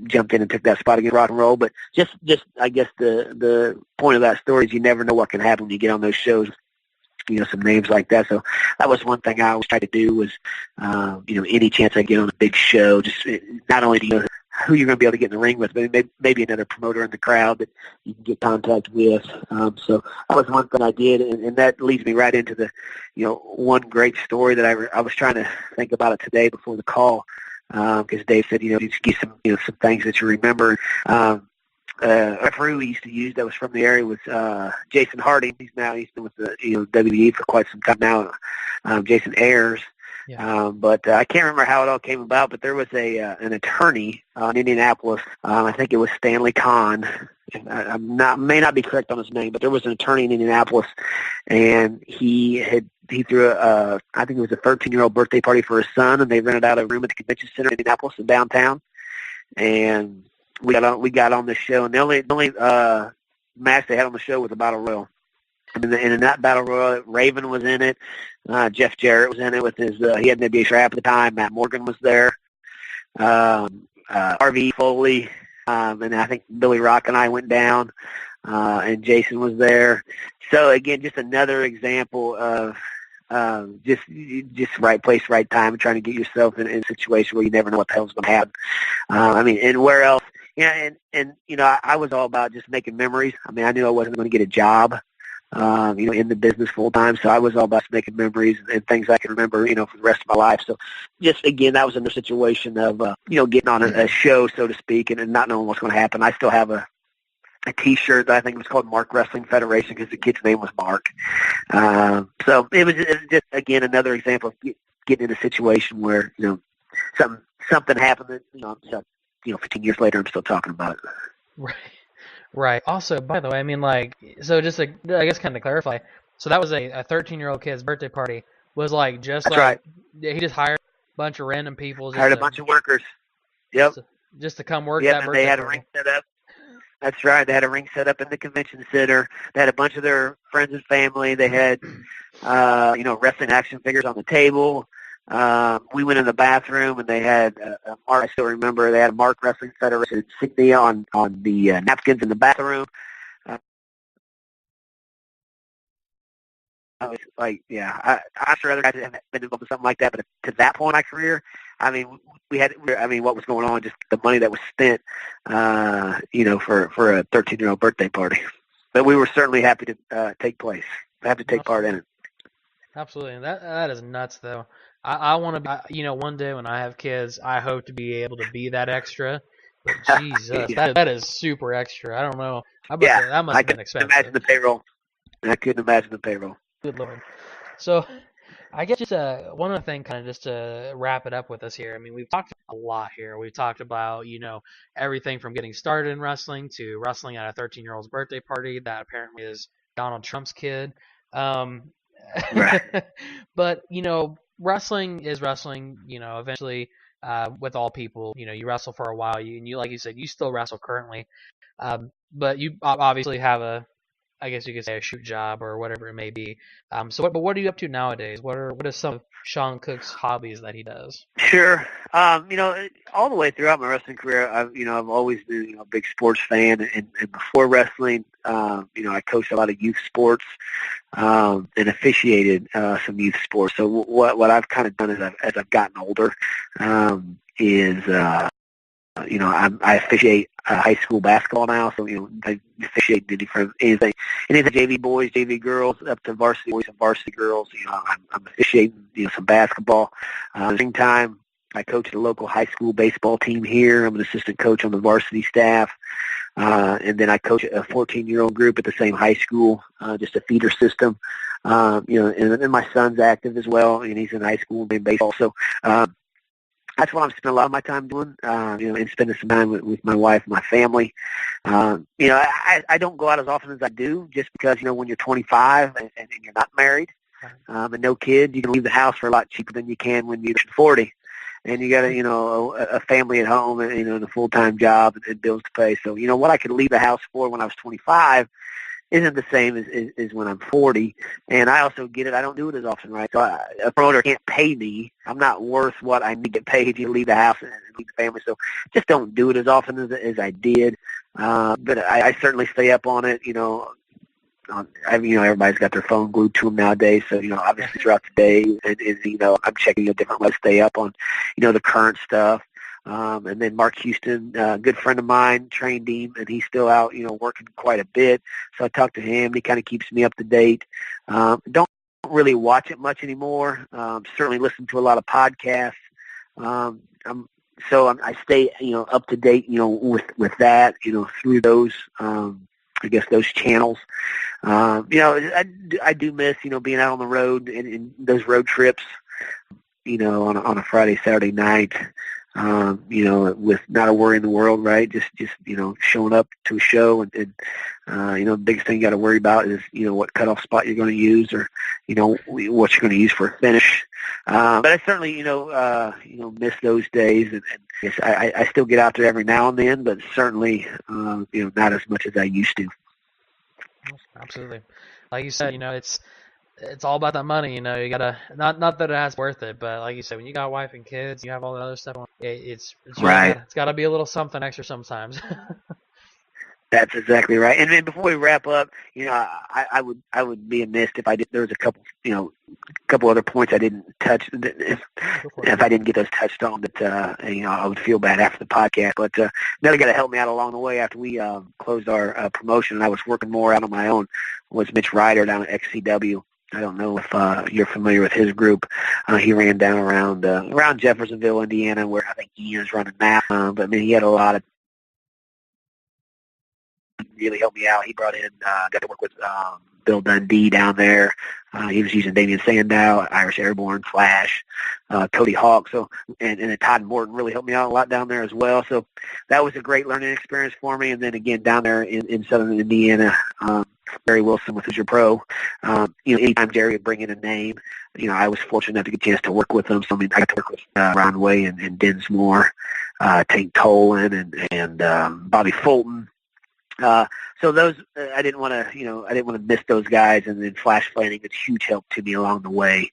jumped in and took that spot against Rock and Roll. But just I guess the point of that story is you never know what can happen when you get on those shows. Some names like that. So that was one thing I always tried to do was, any chance I get on a big show, just not only do you know who you're going to be able to get in the ring with, but maybe another promoter in the crowd that you can get contact with. So that was one thing I did, and that leads me right into the, one great story that I was trying to think about it today before the call, because Dave said, just give some, some things that you remember. Referee we used to use that was from the area was Jason Harding. He's been with the WWE for quite some time now. Jason Ayers. Yeah. But I can't remember how it all came about. But there was an attorney in Indianapolis. I think it was Stanley Kahn. I may not be correct on his name, but there was an attorney in Indianapolis, and he threw I think it was a 13-year-old birthday party for his son, and they rented out a room at the convention center in Indianapolis in downtown, and we got on the show, and the only match they had on the show was a battle royal. And in that battle royal, Raven was in it. Jeff Jarrett was in it with his. He had maybe a strap at the time. Matt Morgan was there. RV Foley, and I think Billy Rock and I went down, and Jason was there. So again, just another example of just right place, right time, trying to get yourself in a situation where you never know what the hell's going to happen. And where else? And I was all about just making memories. I knew I wasn't going to get a job, in the business full time. So I was all about making memories and things I can remember, for the rest of my life. So just, again, that was another situation of, getting on a show, so to speak, and not knowing what's going to happen. I still have a T-shirt that I think was called Mark Wrestling Federation because the kid's name was Mark. So it was just, again, another example of getting in a situation where, something happened that, 15 years later, I'm still talking about it. Right. Also, by the way, so just I guess kind of clarify. So that was a 13-year-old kid's birthday party. Was just That's right. He just hired a bunch of random people. Hired a bunch of workers. Yep. Just to come work that birthday they had party. A ring set up. That's right. They had a ring set up in the convention center. They had a bunch of their friends and family. They had, wrestling action figures on the table. We went in the bathroom, and they had I still remember they had a Mark Wrestling Federation insignia on the napkins in the bathroom. I was like, I'm sure other guys have been involved in something like that, but to that point in my career, I mean, what was going on, just the money that was spent, for a 13-year-old birthday party. But we were certainly happy to take part in it. Absolutely. And that is nuts, though. I want to be, one day when I have kids, I hope to be able to be that extra. But Jesus, that is super extra. I don't know. That must have been expensive. I couldn't imagine the payroll. Good Lord. So I guess just one other thing, kind of just to wrap it up with us here. I mean, we've talked a lot here. We've talked about, everything from getting started in wrestling to wrestling at a 13-year-old's birthday party that apparently is Donald Trump's kid. Right. But, wrestling is wrestling, eventually with all people. You wrestle for a while. You like you said, you still wrestle currently. But you obviously have I guess you could say a shoot job or whatever it may be. But what are you up to nowadays? What are some of Shawn Cook's hobbies that he does? Sure. All the way throughout my wrestling career, I've always been a big sports fan, and before wrestling, I coached a lot of youth sports and officiated some youth sports. So what I've kind of done as I've gotten older is I officiate high school basketball now, so I officiate anything JV boys, JV girls, up to varsity boys and varsity girls. I'm officiating some basketball. At the same time, I coach the local high school baseball team here. I'm an assistant coach on the varsity staff, and then I coach a 14-year-old group at the same high school, just a feeder system. And my son's active as well, and he's in high school playing baseball. So that's what I'm spending a lot of my time doing, and spending some time with my wife and my family. I don't go out as often as I do just because, when you're 25 and you're not married and no kids, you can leave the house for a lot cheaper than you can when you're 40. And you got a family at home and a full-time job and bills to pay. So, what I could leave the house for when I was 25 isn't the same as when I'm 40. And I also get it. I don't do it as often, right? So a promoter can't pay me. I'm not worth what I need to get paid to leave the house and leave the family. So just don't do it as often as I did. But I certainly stay up on it, everybody's got their phone glued to them nowadays. So, obviously throughout the day, and I'm checking different ways to stay up on, the current stuff. And then Mark Houston, a good friend of mine, trained him, and he's still out, working quite a bit. So I talked to him. He kind of keeps me up to date. Don't really watch it much anymore. Certainly listen to a lot of podcasts. I stay, up to date, with that, through those, those channels. I do miss, being out on the road and those road trips, on a Friday, Saturday night, with not a worry in the world, right? Just showing up to a show and the biggest thing you got to worry about is, what cutoff spot you're going to use or, what you're going to use for a finish. But I certainly, miss those days and yes, I still get out there every now and then, but certainly, not as much as I used to. Absolutely. Like you said, it's all about that money, you gotta, not that it's worth it, but like you said, when you got a wife and kids, you have all that other stuff, it's right. It's gotta be a little something extra sometimes. That's exactly right. And then before we wrap up, I would be amiss if I did. There was a couple other points I didn't touch. If I didn't get those touched on, that I would feel bad after the podcast. But another guy that helped me out along the way after we closed our promotion, and I was working more out on my own, was Mitch Ryder down at XCW. I don't know if you're familiar with his group. He ran down around Jeffersonville, Indiana, where I think Ian's running now. But he had a lot of. Really helped me out. He brought in, got to work with Bill Dundee down there. He was using Damian Sandow, Irish Airborne, Flash, Cody Hawk. So, and Todd Morton really helped me out a lot down there as well. So that was a great learning experience for me. And then again, down there in Southern Indiana, Jerry Wilson with Hoosier Pro. Anytime Jerry would bring in a name, I was fortunate enough to get a chance to work with them. So, I got to work with Ron Way and Dinsmore, Tank Tolan, and Bobby Fulton. So those, I didn't want to miss those guys, and then Flash Flanning was a huge help to me along the way.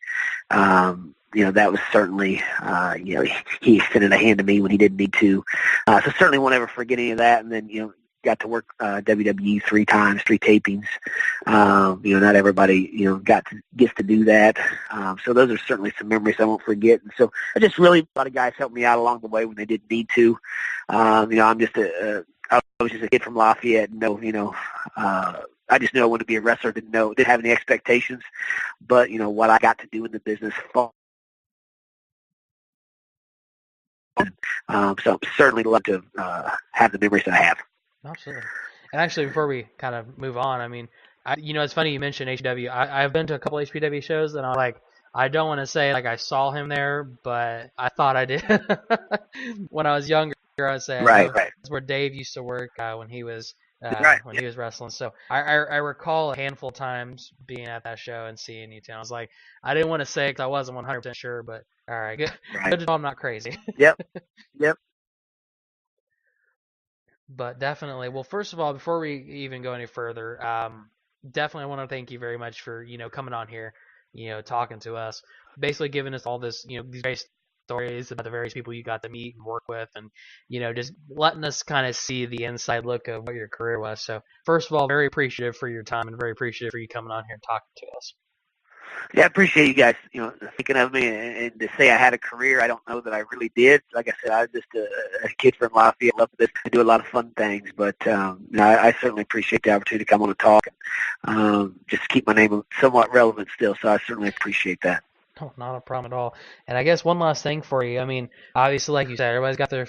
That was certainly, he extended a hand to me when he didn't need to. So certainly won't ever forget any of that. And then, got to work WWE 3 times, 3 tapings. Not everybody, gets to do that. So those are certainly some memories I won't forget. And so I just really, a lot of guys helped me out along the way when they didn't need to. I'm just I was just a kid from Lafayette. I just knew I wanted to be a wrestler. Didn't have any expectations, but what I got to do in the business. So certainly love to have the memories that I have. Absolutely. And actually, before we kind of move on, I mean, it's funny you mentioned HPW. I've been to a couple HPW shows, and I'm like, I don't want to say like I saw him there, but I thought I did when I was younger. I would say right. That's where Dave used to work when he was he was wrestling. So I recall a handful of times being at that show and seeing you two. I was like, I didn't want to say because I wasn't 100% sure, but all right, good. Good to know I'm not crazy. Yep. But definitely, well, first of all, before we even go any further, definitely want to thank you very much for coming on here, talking to us, basically giving us all this, these various stories about the various people you got to meet and work with, and just letting us kind of see the inside look of what your career was. So first of all, very appreciative for your time and very appreciative for you coming on here and talking to us. Yeah, I appreciate you guys, thinking of me, and to say I had a career, I don't know that I really did. Like I said, I was just a kid from Lafayette. I love this. I do a lot of fun things, but I certainly appreciate the opportunity to come on and talk, and just keep my name somewhat relevant still. So I certainly appreciate that. Oh, not a problem at all. And I guess one last thing for you. I mean, obviously, like you said, everybody's got their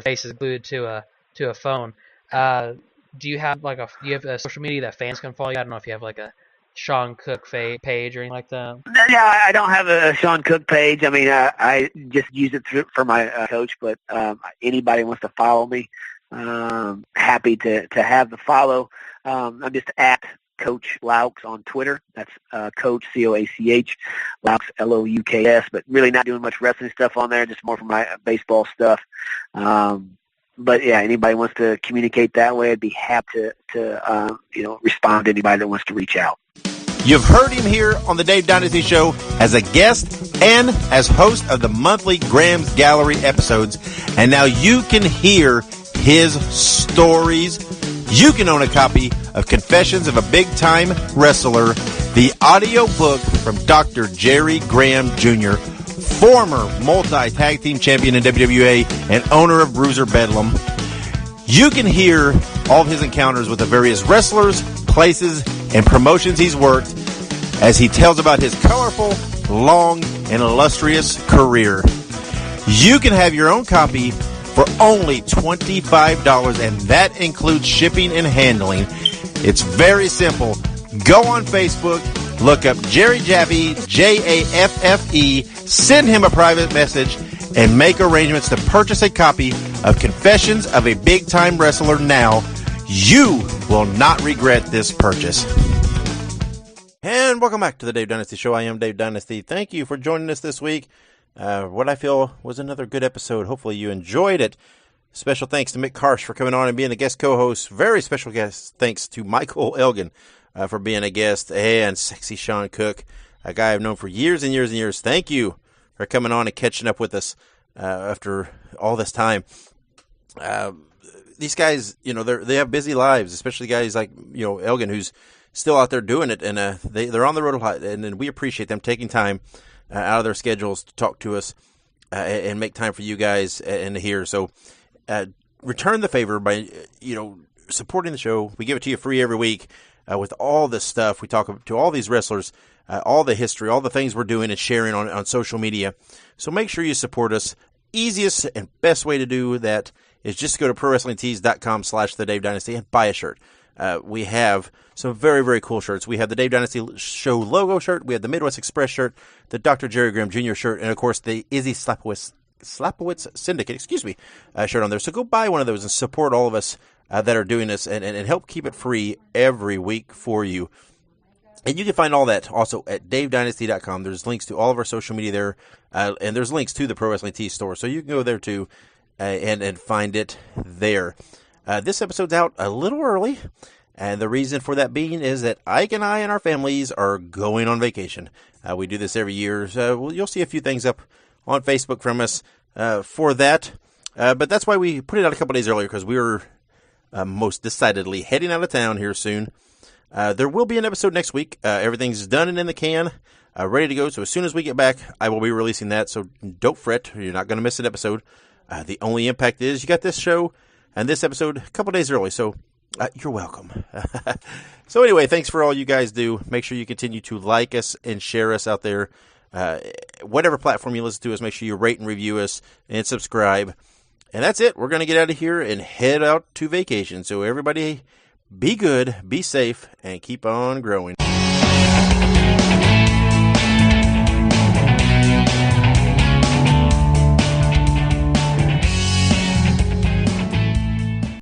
faces glued to a phone. Do you have a social media that fans can follow you? I don't know if you have like a Shawn Cook page or anything like that. Yeah, I don't have a Shawn Cook page. I mean, I just use it for my coach, but anybody wants to follow me, happy to have the follow. I'm just at Coach Laux on Twitter. That's Coach, C-O-A-C-H, Laux, L-O-U-K-S, but really not doing much wrestling stuff on there, just more for my baseball stuff. But yeah, anybody wants to communicate that way, I'd be happy to respond to anybody that wants to reach out. You've heard him here on the Dave Dynasty Show as a guest and as host of the monthly Graham's Gallery episodes. And now you can hear his stories. You can own a copy of Confessions of a Big-Time Wrestler, the audio book from Dr. Jerry Graham Jr., former multi-tag team champion in WWA and owner of Bruiser Bedlam. You can hear all of his encounters with the various wrestlers, places, and promotions he's worked as he tells about his colorful, long, and illustrious career. You can have your own copy for only $25, and that includes shipping and handling. It's very simple. Go on Facebook, look up Jerry Jaffe, Jaffe, send him a private message, and make arrangements to purchase a copy of Confessions of a Big-Time Wrestler now. You will not regret this purchase. And welcome back to the Dave Dynasty Show. I am Dave Dynasty. Thank you for joining us this week. What I feel was another good episode. Hopefully you enjoyed it. Special thanks to Mick Karch for coming on and being a guest co-host. Very special guest thanks to Michael Elgin for being a guest. And sexy Shawn Cook, a guy I've known for years and years and years. Thank you for coming on and catching up with us after all this time. These guys, they have busy lives, especially guys like, Elgin, who's still out there doing it. And they're on the road a lot. And we appreciate them taking time out of their schedules to talk to us and make time for you guys and to hear. So return the favor by, supporting the show. We give it to you free every week with all this stuff. We talk to all these wrestlers, all the history, all the things we're doing and sharing on social media. So make sure you support us. Easiest and best way to do that is just go to PROWRESTLINGTEES.com/The Dave Dynasty and buy a shirt. We have some very, very cool shirts. We have the Dave Dynasty Show logo shirt. We have the Midwest Express shirt, the Dr. Jerry Graham Jr. shirt, and, of course, the Izzy Slapowitz Syndicate, shirt on there. So go buy one of those and support all of us that are doing this and help keep it free every week for you. And you can find all that also at DaveDynasty.com. There's links to all of our social media there, and there's links to the Pro Wrestling Tees store. So you can go there, too, and find it there. This episode's out a little early, and the reason for that being is that Ike and I and our families are going on vacation. We do this every year. So you'll see a few things up on Facebook from us for that. But that's why we put it out a couple days earlier, because we were most decidedly heading out of town here soon. There will be an episode next week. Everything's done and in the can, ready to go. So as soon as we get back, I will be releasing that. So don't fret. You're not going to miss an episode. The only impact is you got this show and this episode a couple days early. So you're welcome. So anyway, thanks for all you guys do. Make sure you continue to like us and share us out there. Whatever platform you listen to us, make sure you rate and review us and subscribe. And that's it. We're going to get out of here and head out to vacation. So everybody, be good, be safe, and keep on growing.